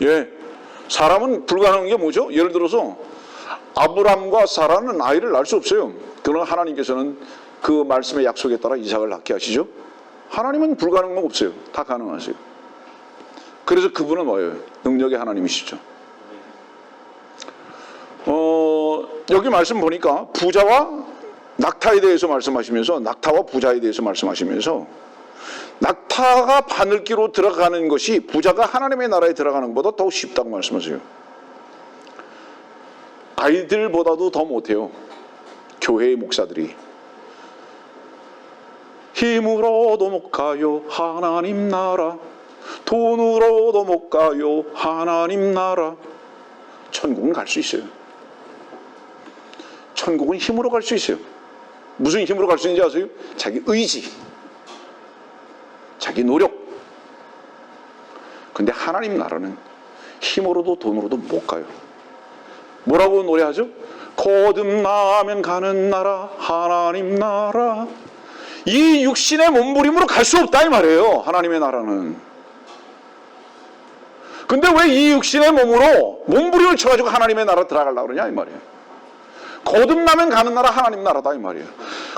예, 사람은 불가능한 게 뭐죠? 예를 들어서 아브람과 사라는 아이를 낳을 수 없어요. 그러나 하나님께서는 그 말씀의 약속에 따라 이삭을 낳게 하시죠. 하나님은 불가능한 거 없어요. 다 가능하세요. 그래서 그분은 뭐예요? 능력의 하나님이시죠. 여기 말씀 보니까 부자와 낙타에 대해서 말씀하시면서, 낙타와 부자에 대해서 말씀하시면서, 낙타가 바늘귀로 들어가는 것이 부자가 하나님의 나라에 들어가는 것보다 더 쉽다고 말씀하세요. 아이들보다도 더 못해요. 교회의 목사들이. 힘으로도 못 가요 하나님 나라, 돈으로도 못 가요 하나님 나라. 천국은 갈 수 있어요. 천국은 힘으로 갈 수 있어요. 무슨 힘으로 갈 수 있는지 아세요? 자기 의지, 자기 노력. 근데 하나님 나라는 힘으로도 돈으로도 못 가요. 뭐라고 노래하죠? 거듭나면 가는 나라 하나님 나라. 이 육신의 몸부림으로 갈 수 없다 이 말이에요. 하나님의 나라는. 근데 왜 이 육신의 몸으로 몸부림을 쳐가지고 하나님의 나라 들어가려고 그러냐 이 말이에요. 거듭나면 가는 나라 하나님 나라다 이 말이에요.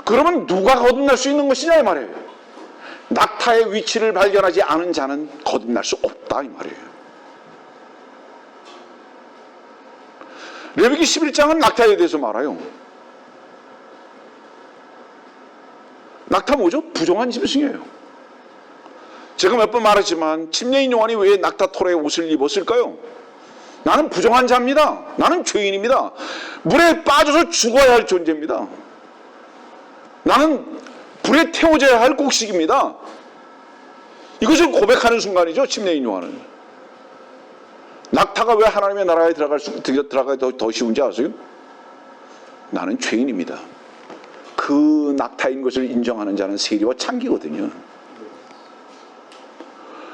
그러면 누가 거듭날 수 있는 것이냐 이 말이에요. 낙타의 위치를 발견하지 않은 자는 거듭날 수 없다 이 말이에요. 레위기 11장은 낙타에 대해서 말해요. 낙타 뭐죠? 부정한 짐승이에요. 제가 몇 번 말했지만 침례인 요한이 왜 낙타 털의 옷을 입었을까요? 나는 부정한 자입니다. 나는 죄인입니다. 물에 빠져서 죽어야 할 존재입니다. 나는 불에 태워져야 할 곡식입니다. 이것을 고백하는 순간이죠. 침례인 요한은. 낙타가 왜 하나님의 나라에 들어가기 더 쉬운지 아세요? 나는 죄인입니다. 그 낙타인 것을 인정하는 자는 세리와 창기거든요.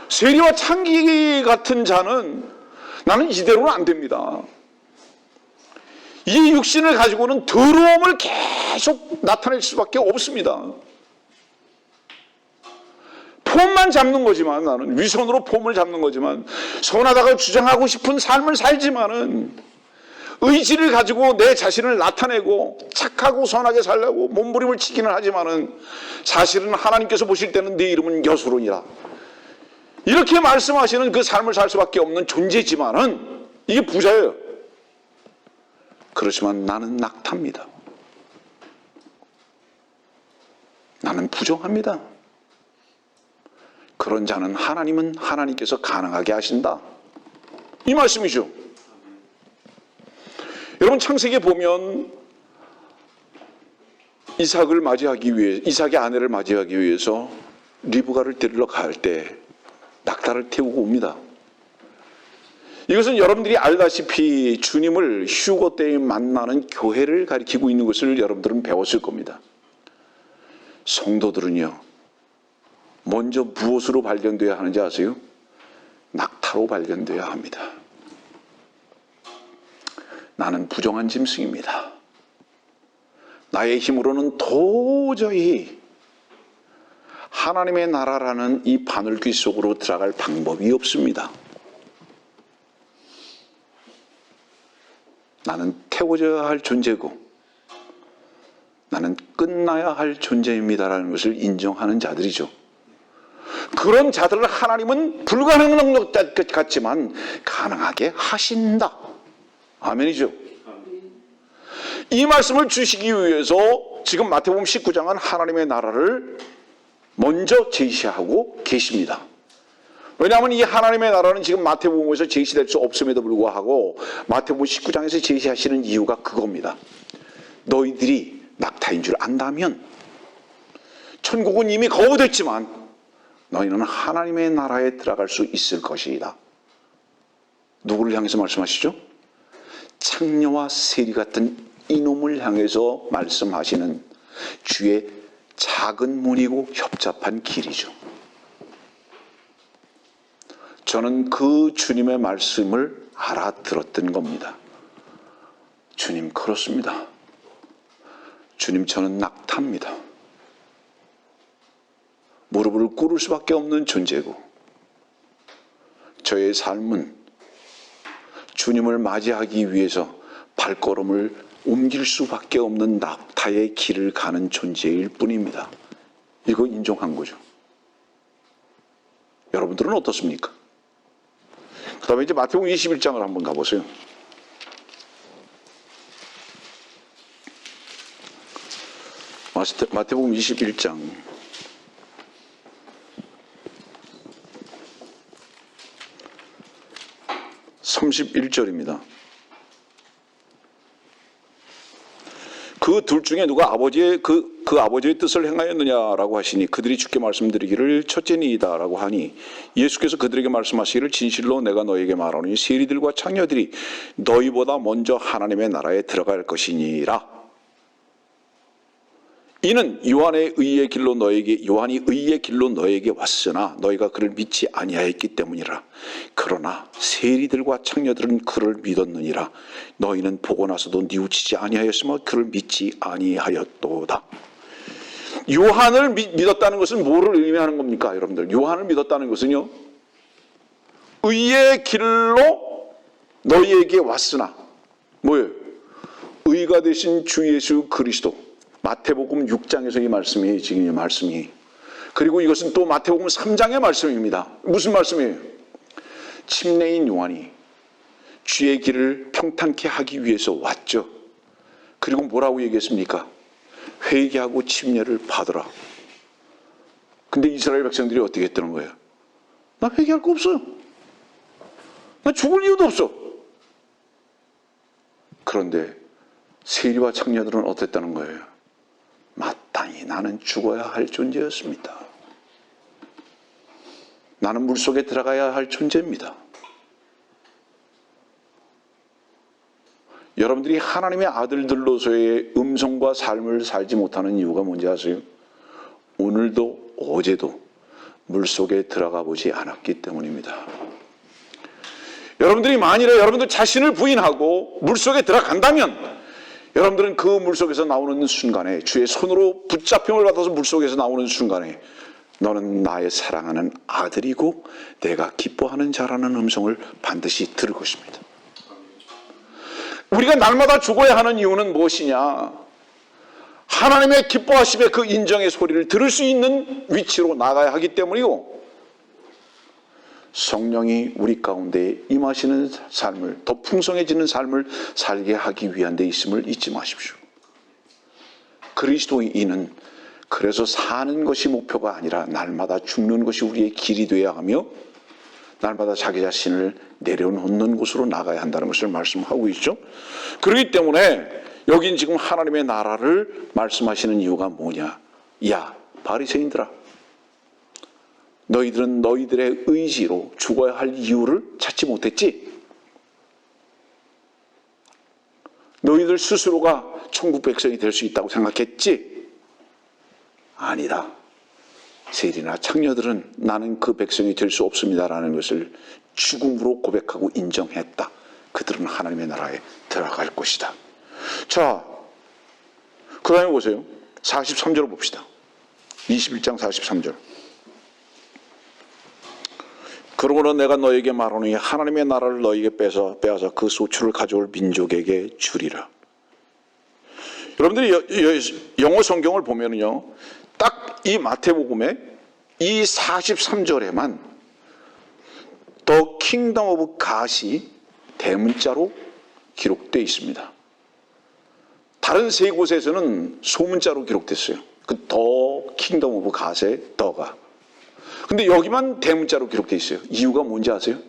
세리와 창기 같은 자는 나는 이대로는 안 됩니다. 이 육신을 가지고는 더러움을 계속 나타낼 수밖에 없습니다. 폼만 잡는 거지만, 나는 위선으로 폼을 잡는 거지만, 선하다고 주장하고 싶은 삶을 살지만은 의지를 가지고 내 자신을 나타내고 착하고 선하게 살려고 몸부림을 치기는 하지만은 사실은 하나님께서 보실 때는 네 이름은 여수론이라 이렇게 말씀하시는 그 삶을 살 수밖에 없는 존재지만은 이게 부자예요. 그렇지만 나는 낙타입니다. 나는 부정합니다. 그런 자는 하나님은 하나님께서 가능하게 하신다. 이 말씀이죠. 여러분 창세기에 보면 이삭의 아내를 맞이하기 위해서 리브가를 데리러 갈 때 낙타를 태우고 옵니다. 이것은 여러분들이 알다시피 주님을 휴거 때에 만나는 교회를 가리키고 있는 것을 여러분들은 배웠을 겁니다. 성도들은요, 먼저 무엇으로 발견되어야 하는지 아세요? 낙타로 발견되어야 합니다. 나는 부정한 짐승입니다. 나의 힘으로는 도저히 하나님의 나라라는 이 바늘귀 속으로 들어갈 방법이 없습니다. 나는 태워져야 할 존재고 나는 끝나야 할 존재입니다라는 것을 인정하는 자들이죠. 그런 자들을 하나님은 불가능한 것 같지만 가능하게 하신다. 아멘이죠. 이 말씀을 주시기 위해서 지금 마태복음 19장은 하나님의 나라를 먼저 제시하고 계십니다. 왜냐하면 이 하나님의 나라는 지금 마태복음에서 제시될 수 없음에도 불구하고 마태복음 19장에서 제시하시는 이유가 그겁니다. 너희들이 낙타인 줄 안다면 천국은 이미 거부됐지만 너희는 하나님의 나라에 들어갈 수 있을 것이다. 누구를 향해서 말씀하시죠? 창녀와 세리 같은 이놈을 향해서 말씀하시는 주의 작은 문이고 협잡한 길이죠. 저는 그 주님의 말씀을 알아들었던 겁니다. 주님, 그렇습니다. 주님, 저는 낙타입니다. 무릎을 꿇을 수밖에 없는 존재고 저의 삶은 주님을 맞이하기 위해서 발걸음을 옮길 수밖에 없는 낙타의 길을 가는 존재일 뿐입니다. 이거 인정한 거죠. 여러분들은 어떻습니까? 그 다음에 이제 마태복음 21장을 한번 가보세요. 마태복음 21장 31절입니다. 그 둘 중에 누가 아버지의 그 아버지의 뜻을 행하였느냐라고 하시니 그들이 주께 말씀드리기를 첫째니이다라고 하니 예수께서 그들에게 말씀하시기를 진실로 내가 너에게 말하노니 세리들과 창녀들이 너희보다 먼저 하나님의 나라에 들어갈 것이니라. 이는 요한이 의의 길로 너에게 왔으나 너희가 그를 믿지 아니하였기 때문이라. 그러나 세리들과 창녀들은 그를 믿었느니라. 너희는 보고 나서도 뉘우치지 아니하였으며 그를 믿지 아니하였도다. 요한을 믿었다는 것은 뭐를 의미하는 겁니까, 여러분들? 요한을 믿었다는 것은요, 의의 길로 너희에게 왔으나 뭐예요? 의가 되신 주 예수 그리스도. 마태복음 6장에서 이 말씀이 지금 이 말씀이. 그리고 이것은 또 마태복음 3장의 말씀입니다. 무슨 말씀이에요? 침례인 요한이 주의 길을 평탄케 하기 위해서 왔죠. 그리고 뭐라고 얘기했습니까? 회개하고 침례를 받으라. 근데 이스라엘 백성들이 어떻게 했다는 거예요? 나 회개할 거 없어요. 나 죽을 이유도 없어. 그런데 세리와 창녀들은 어땠다는 거예요? 마땅히 나는 죽어야 할 존재였습니다. 나는 물속에 들어가야 할 존재입니다. 여러분들이 하나님의 아들들로서의 음성과 삶을 살지 못하는 이유가 뭔지 아세요? 오늘도 어제도 물속에 들어가 보지 않았기 때문입니다. 여러분들이 만일에 여러분들 자신을 부인하고 물속에 들어간다면 여러분들은 그 물속에서 나오는 순간에 주의 손으로 붙잡힘을 받아서 물속에서 나오는 순간에 너는 나의 사랑하는 아들이고 내가 기뻐하는 자라는 음성을 반드시 들을 것입니다. 우리가 날마다 죽어야 하는 이유는 무엇이냐? 하나님의 기뻐하심의 그 인정의 소리를 들을 수 있는 위치로 나가야 하기 때문이고 성령이 우리 가운데 임하시는 삶을, 더 풍성해지는 삶을 살게 하기 위한 데 있음을 잊지 마십시오. 그리스도인은 그래서 사는 것이 목표가 아니라 날마다 죽는 것이 우리의 길이 되어야 하며 날마다 자기 자신을 내려놓는 곳으로 나가야 한다는 것을 말씀하고 있죠. 그렇기 때문에 여긴 지금 하나님의 나라를 말씀하시는 이유가 뭐냐? 야, 바리새인들아, 너희들은 너희들의 의지로 죽어야 할 이유를 찾지 못했지? 너희들 스스로가 천국 백성이 될 수 있다고 생각했지? 아니다. 세리나 창녀들은 나는 그 백성이 될 수 없습니다라는 것을 죽음으로 고백하고 인정했다. 그들은 하나님의 나라에 들어갈 것이다. 자, 그 다음에 보세요. 43절을 봅시다. 21장 43절. 그러므로 내가 너에게 말하노니 하나님의 나라를 너에게 빼앗아 그 소출을 가져올 민족에게 주리라. 여러분들이 영어 성경을 보면요, 딱 이 마태복음에 이 43절에만 The Kingdom of God이 대문자로 기록되어 있습니다. 다른 세 곳에서는 소문자로 기록됐어요. 그 The Kingdom of God의 더가. 근데 여기만 대문자로 기록되어 있어요. 이유가 뭔지 아세요?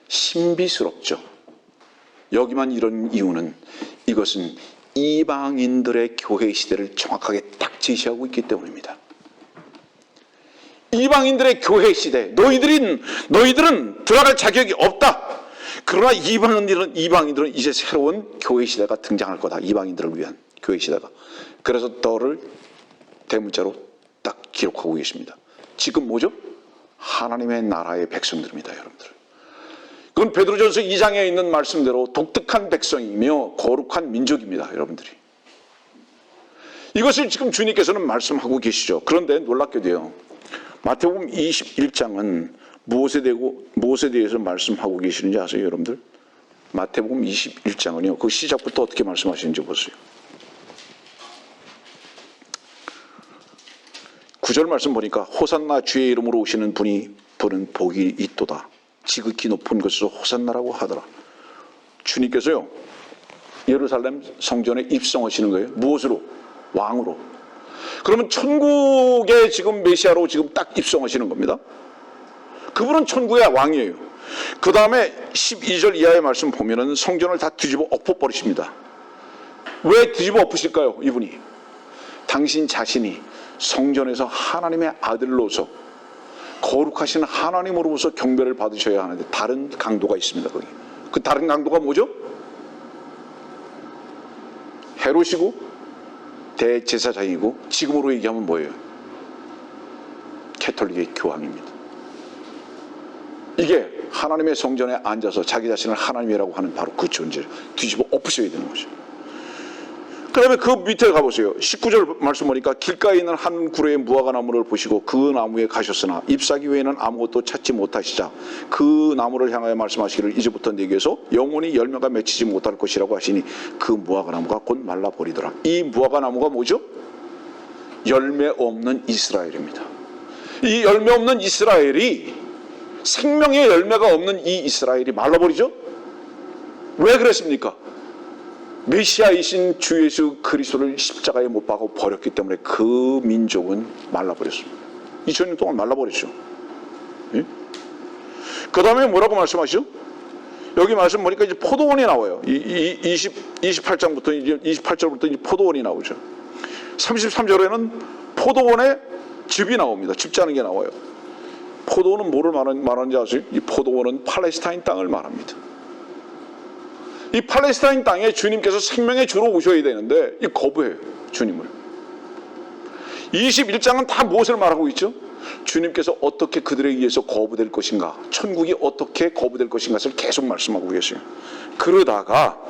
신비스럽죠. 여기만 이런 이유는 이것은 이방인들의 교회 시대를 정확하게 딱 제시하고 있기 때문입니다. 이방인들의 교회 시대, 너희들은 들어갈 자격이 없다. 그러나 이방인들은 이제 새로운 교회 시대가 등장할 거다. 이방인들을 위한 교회 시대가. 그래서 너를 대문자로 딱 기록하고 계십니다. 지금 뭐죠? 하나님의 나라의 백성들입니다, 여러분들. 그건 베드로전서 2장에 있는 말씀대로 독특한 백성이며 거룩한 민족입니다, 여러분들이. 이것을 지금 주님께서는 말씀하고 계시죠. 그런데 놀랍게도요, 마태복음 21장은 무엇에 대해서 말씀하고 계시는지 아세요, 여러분들? 마태복음 21장은요, 그 시작부터 어떻게 말씀하시는지 보세요. 9절 말씀 보니까 호산나 주의 이름으로 오시는 분은 복이 있도다. 지극히 높은 곳에서 호산나라고 하더라. 주님께서요, 예루살렘 성전에 입성하시는 거예요. 무엇으로? 왕으로. 그러면 천국에 지금 메시아로 지금 딱 입성하시는 겁니다. 그분은 천국의 왕이에요. 그 다음에 12절 이하의 말씀 보면은 성전을 다 뒤집어 엎어버리십니다. 왜 뒤집어 엎으실까요? 이분이 당신 자신이 성전에서 하나님의 아들로서 거룩하신 하나님으로부터 경배를 받으셔야 하는데 다른 강도가 있습니다. 거기. 그 다른 강도가 뭐죠? 헤롯이고 대제사장이고 지금으로 얘기하면 뭐예요? 캐톨릭의 교황입니다. 이게 하나님의 성전에 앉아서 자기 자신을 하나님이라고 하는 바로 그 존재를 뒤집어 엎으셔야 되는 거죠. 그 다음에 그 밑에 가보세요. 19절 말씀 보니까 길가에 있는 한 구레의 무화과 나무를 보시고 그 나무에 가셨으나 잎사귀 외에는 아무것도 찾지 못하시자 그 나무를 향하여 말씀하시기를 이제부터 내게서 영원히 열매가 맺히지 못할 것이라고 하시니 그 무화과 나무가 곧 말라버리더라. 이 무화과 나무가 뭐죠? 열매 없는 이스라엘입니다. 이 열매 없는 이스라엘이 생명의 열매가 없는 이 이스라엘이 말라버리죠? 왜 그랬습니까? 메시아이신 주 예수 그리스도를 십자가에 못 박아 버렸기 때문에 그 민족은 말라버렸습니다. 2000년 동안 말라버렸죠. 예? 그 다음에 뭐라고 말씀하시죠? 여기 말씀 보니까 이제 포도원이 나와요. 28장부터 이제 28절부터 이제 포도원이 나오죠. 33절에는 포도원에 즙이 나옵니다. 즙자는 게 나와요. 포도원은 뭐를 말하는지 아세요? 이 포도원은 팔레스타인 땅을 말합니다. 이 팔레스타인 땅에 주님께서 생명의 주로 오셔야 되는데 이 거부해요, 주님을. 21장은 다 무엇을 말하고 있죠? 주님께서 어떻게 그들에 의해서 거부될 것인가, 천국이 어떻게 거부될 것인가를 계속 말씀하고 계세요. 그러다가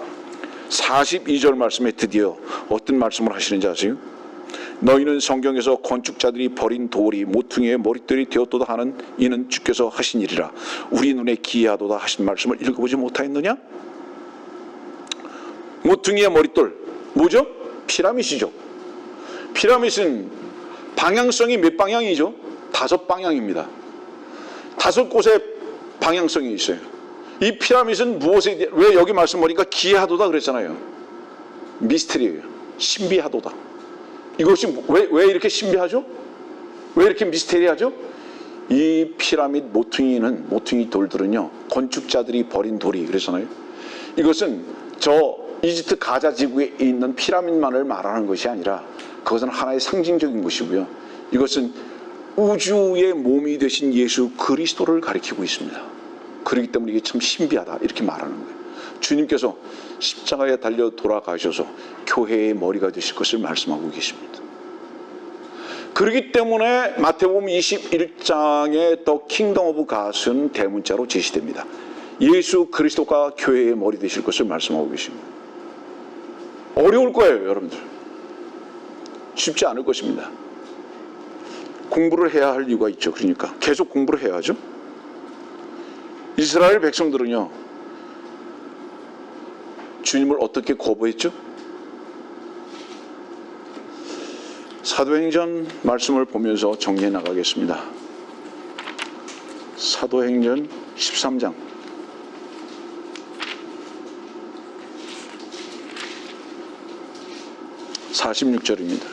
42절 말씀에 드디어 어떤 말씀을 하시는지 아세요? 너희는 성경에서 건축자들이 버린 돌이 모퉁이의 머릿돌이 되었도다 하는 이는 주께서 하신 일이라 우리 눈에 기이하도다 하신 말씀을 읽어보지 못하였느냐? 모퉁이의 머릿돌 뭐죠? 피라밋이죠. 피라밋은 방향성이 몇 방향이죠? 5방향입니다. 5곳의 방향성이 있어요. 이 피라밋은 무엇에, 왜 여기 말씀 보니까 기이하도다 그랬잖아요. 미스터리예요. 신비하도다. 이것이 왜 이렇게 신비하죠? 왜 이렇게 미스테리하죠? 이 피라밋 모퉁이 돌들은요, 건축자들이 버린 돌이 그랬잖아요. 이것은 저 이집트 가자 지구에 있는 피라밋만을 말하는 것이 아니라 그것은 하나의 상징적인 것이고요. 이것은 우주의 몸이 되신 예수 그리스도를 가리키고 있습니다. 그렇기 때문에 이게 참 신비하다 이렇게 말하는 거예요. 주님께서 십자가에 달려 돌아가셔서 교회의 머리가 되실 것을 말씀하고 계십니다. 그렇기 때문에 마태복음 21장의 The Kingdom of God은 대문자로 제시됩니다. 예수 그리스도가 교회의 머리 되실 것을 말씀하고 계십니다. 어려울 거예요, 여러분들. 쉽지 않을 것입니다. 공부를 해야 할 이유가 있죠. 그러니까 계속 공부를 해야죠. 이스라엘 백성들은요, 주님을 어떻게 거부했죠? 사도행전 말씀을 보면서 정리해 나가겠습니다. 사도행전 13장 46절입니다.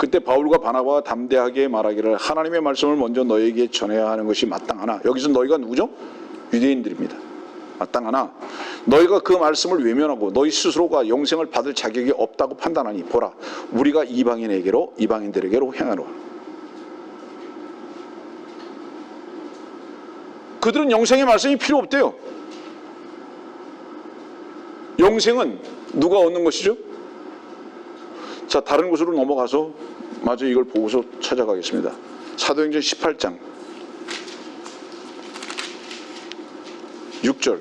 그때 바울과 바나바가 담대하게 말하기를 하나님의 말씀을 먼저 너에게 전해야 하는 것이 마땅하나, 여기서 너희가 누구죠? 유대인들입니다. 마땅하나 너희가 그 말씀을 외면하고 너희 스스로가 영생을 받을 자격이 없다고 판단하니 보라, 우리가 이방인들에게로 행하노라. 그들은 영생의 말씀이 필요 없대요. 영생은 누가 얻는 것이죠? 자, 다른 곳으로 넘어가서 마저 이걸 보고서 찾아가겠습니다. 사도행전 18장 6절.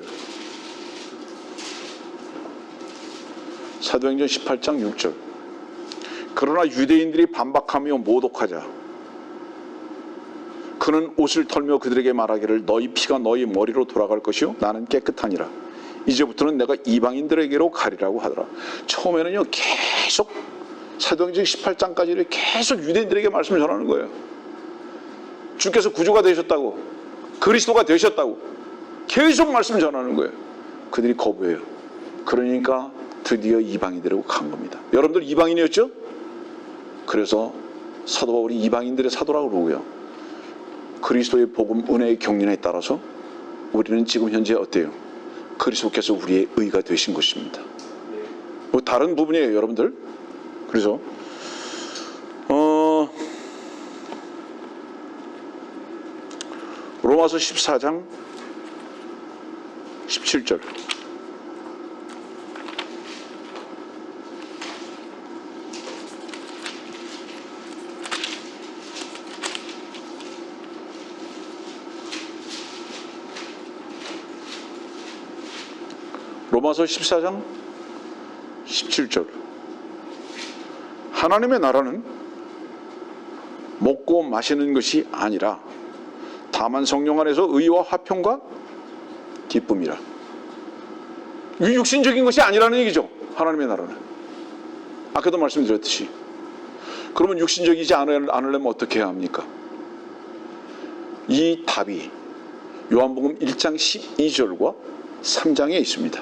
사도행전 18장 6절. 그러나 유대인들이 반박하며 모독하자 그는 옷을 털며 그들에게 말하기를 너희 피가 너희 머리로 돌아갈 것이요 나는 깨끗하니라. 이제부터는 내가 이방인들에게로 가리라고 하더라. 처음에는요, 계속 사도행전 18장까지를 계속 유대인들에게 말씀을 전하는 거예요. 주께서 구주가 되셨다고, 그리스도가 되셨다고 계속 말씀을 전하는 거예요. 그들이 거부해요. 그러니까 드디어 이방인들에게 간 겁니다. 여러분들 이방인이었죠? 그래서 사도 바울이 이방인들의 사도라고 그러고요. 그리스도의 복음 은혜의 경륜에 따라서 우리는 지금 현재 어때요? 그리스도께서 우리의 의가 되신 것입니다. 뭐 다른 부분이에요, 여러분들. 그래서 로마서 14장 17절. 로마서 14장 17절. 하나님의 나라는 먹고 마시는 것이 아니라 다만 성령 안에서 의와 화평과 기쁨이라. 이 육신적인 것이 아니라는 얘기죠. 하나님의 나라는. 아까도 말씀드렸듯이. 그러면 육신적이지 않으려면 어떻게 해야 합니까? 이 답이 요한복음 1장 12절과 3장에 있습니다.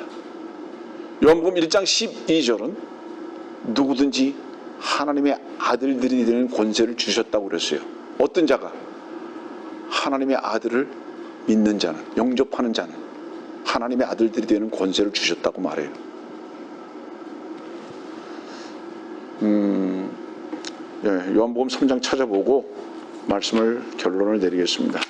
요한복음 1장 12절은 누구든지 하나님의 아들들이 되는 권세를 주셨다고 그랬어요. 어떤 자가? 하나님의 아들을 믿는 자는, 영접하는 자는 하나님의 아들들이 되는 권세를 주셨다고 말해요. 요한복음 3장 찾아보고 말씀을 결론을 내리겠습니다.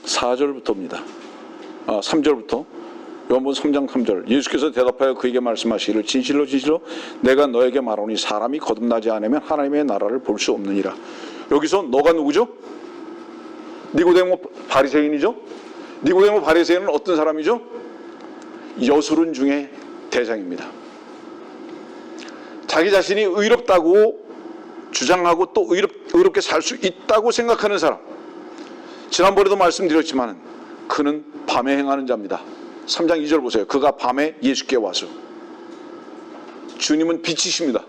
(4절부터입니다) 3절부터 요한복음 3장 3절. 예수께서 대답하여 그에게 말씀하시기를 진실로 진실로 내가 너에게 말하노니 사람이 거듭나지 않으면 하나님의 나라를 볼 수 없느니라. 여기서 너가 누구죠? 니고데모 바리새인이죠? 니고데모 바리새인은 어떤 사람이죠? 여술은 중에 대장입니다. 자기 자신이 의롭다고 주장하고 또 의롭게 살 수 있다고 생각하는 사람. 지난번에도 말씀드렸지만 그는 밤에 행하는 자입니다. 3장 2절 보세요. 그가 밤에 예수께 와서. 주님은 빛이십니다.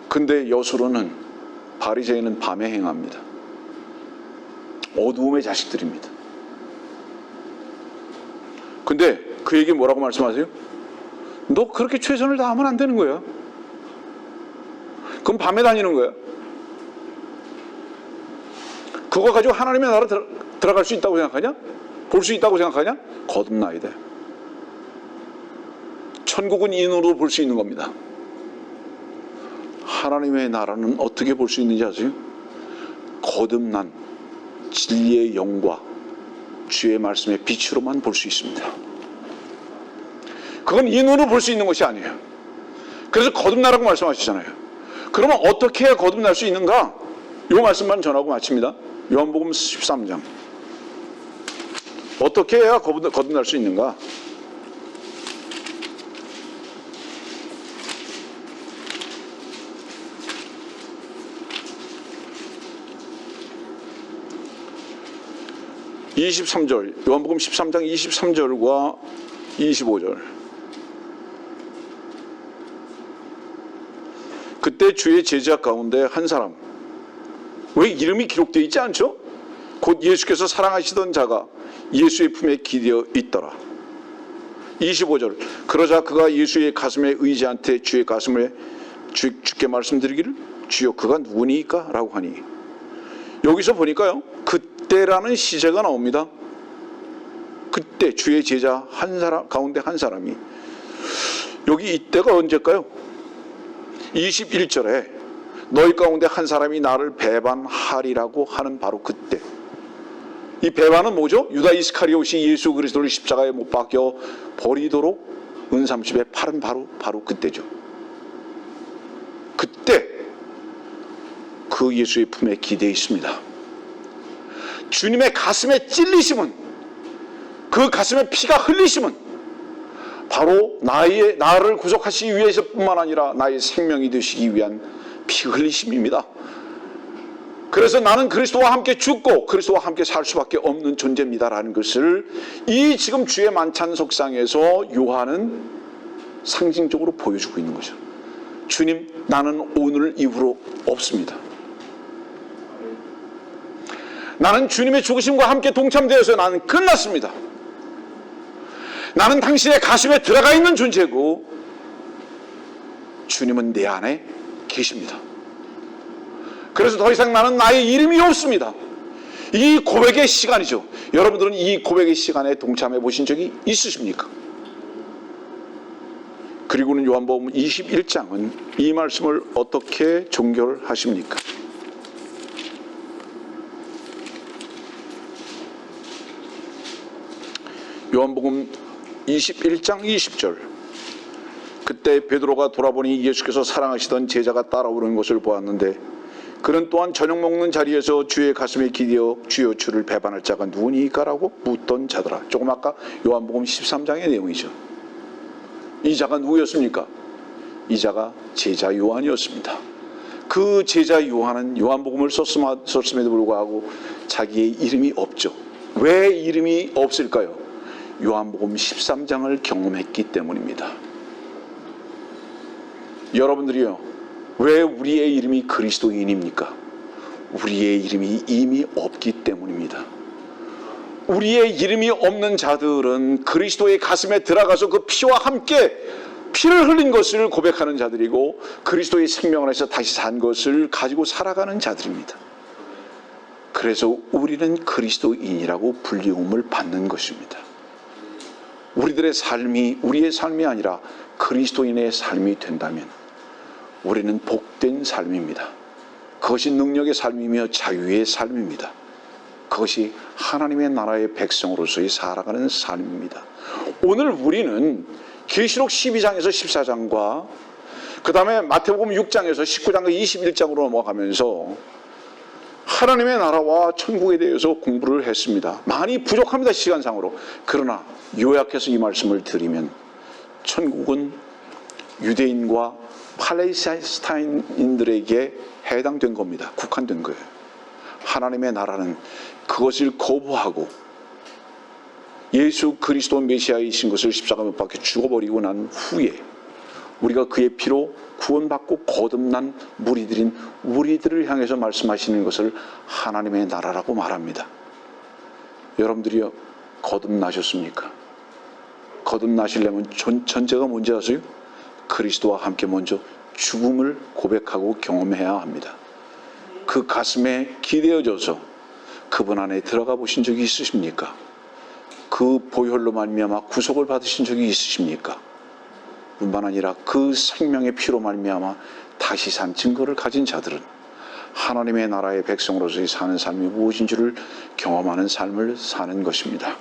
근데 여술은 바리새인은 밤에 행합니다. 어두움의 자식들입니다. 근데 그에게 뭐라고 말씀하세요? 너 그렇게 최선을 다하면 안 되는 거야. 그럼 밤에 다니는 거야. 그거 가지고 하나님의 나라 들어갈 수 있다고 생각하냐? 볼 수 있다고 생각하냐? 거듭나야 돼. 천국은 이 눈으로 볼 수 있는 겁니다. 하나님의 나라는 어떻게 볼 수 있는지 아세요? 거듭난 진리의 영과 주의 말씀의 빛으로만 볼 수 있습니다. 그건 이 눈으로 볼 수 있는 것이 아니에요. 그래서 거듭나라고 말씀하시잖아요. 그러면 어떻게 해야 거듭날 수 있는가? 이 말씀만 전하고 마칩니다. 요한복음 13장. 어떻게 해야 거듭날 수 있는가? (23절) 요한복음 13장 23절과 25절. 그때 주의 제자 가운데 한 사람, 왜 이름이 기록되어 있지 않죠? 곧 예수께서 사랑하시던 자가 예수의 품에 기대어 있더라. 25절. 그러자 그가 예수의 가슴에 의지한테 주의 가슴에 주께 말씀드리기를 주여 그가 누구니까? 라고 하니, 여기서 보니까요, 그때라는 시제가 나옵니다. 그때 주의 제자 한 사람 가운데 한 사람이, 여기 이때가 언제일까요? 21절에 너희 가운데 한 사람이 나를 배반하리라고 하는 바로 그때. 이 배반은 뭐죠? 유다 이스카리옷이 예수 그리스도를 십자가에 못 박혀 버리도록 은삼십에 팔은 바로 그때죠. 그때 그 예수의 품에 기대어 있습니다. 주님의 가슴에 찔리심은, 그 가슴에 피가 흘리심은 바로 나를 구속하시기 위해서뿐만 아니라 나의 생명이 되시기 위한 피 흘리심입니다. 그래서 나는 그리스도와 함께 죽고 그리스도와 함께 살 수밖에 없는 존재입니다라는 것을 이 지금 주의 만찬석상에서 요한은 상징적으로 보여주고 있는 거죠. 주님, 나는 오늘 이후로 없습니다. 나는 주님의 죽으심과 함께 동참되어서 나는 끝났습니다. 나는 당신의 가슴에 들어가 있는 존재고 주님은 내 안에 계십니다. 그래서 더 이상 나는 나의 이름이 없습니다. 이 고백의 시간이죠. 여러분들은 이 고백의 시간에 동참해 보신 적이 있으십니까? 그리고는 요한복음 21장은 이 말씀을 어떻게 종결하십니까? 요한복음 21장 20절. 그때 베드로가 돌아보니 예수께서 사랑하시던 제자가 따라오는 것을 보았는데 그는 또한 저녁 먹는 자리에서 주의 가슴에 기대어 주여 주를 배반할 자가 누구니까? 라고 묻던 자더라. 조금 아까 요한복음 13장의 내용이죠. 이 자가 누구였습니까? 이 자가 제자 요한이었습니다. 그 제자 요한은 요한복음을 썼음에도 불구하고 자기의 이름이 없죠. 왜 이름이 없을까요? 요한복음 13장을 경험했기 때문입니다. 여러분들이요, 왜 우리의 이름이 그리스도인입니까? 우리의 이름이 이미 없기 때문입니다. 우리의 이름이 없는 자들은 그리스도의 가슴에 들어가서 그 피와 함께 피를 흘린 것을 고백하는 자들이고 그리스도의 생명 안에서 다시 산 것을 가지고 살아가는 자들입니다. 그래서 우리는 그리스도인이라고 불리움을 받는 것입니다. 우리들의 삶이 우리의 삶이 아니라 그리스도인의 삶이 된다면 우리는 복된 삶입니다. 그것이 능력의 삶이며 자유의 삶입니다. 그것이 하나님의 나라의 백성으로서의 살아가는 삶입니다. 오늘 우리는 계시록 12장에서 14장과 그 다음에 마태복음 6장에서 19장과 21장으로 넘어가면서 하나님의 나라와 천국에 대해서 공부를 했습니다. 많이 부족합니다, 시간상으로. 그러나 요약해서 이 말씀을 드리면 천국은 유대인과 팔레스타인인들에게 해당된 겁니다. 국한된 거예요. 하나님의 나라는 그것을 거부하고 예수 그리스도 메시아이신 것을 십자가 못 박혀 죽어버리고 난 후에 우리가 그의 피로 구원받고 거듭난 무리들인 우리들을 향해서 말씀하시는 것을 하나님의 나라라고 말합니다. 여러분들이요, 거듭나셨습니까? 거듭나시려면 전제가 뭔지 아세요? 그리스도와 함께 먼저 죽음을 고백하고 경험해야 합니다. 그 가슴에 기대어져서 그분 안에 들어가 보신 적이 있으십니까? 그 보혈로 말미암아 구속을 받으신 적이 있으십니까? 뿐만 아니라 그 생명의 피로 말미암아 다시 산 증거를 가진 자들은 하나님의 나라의 백성으로서의 사는 삶이 무엇인 줄을 경험하는 삶을 사는 것입니다.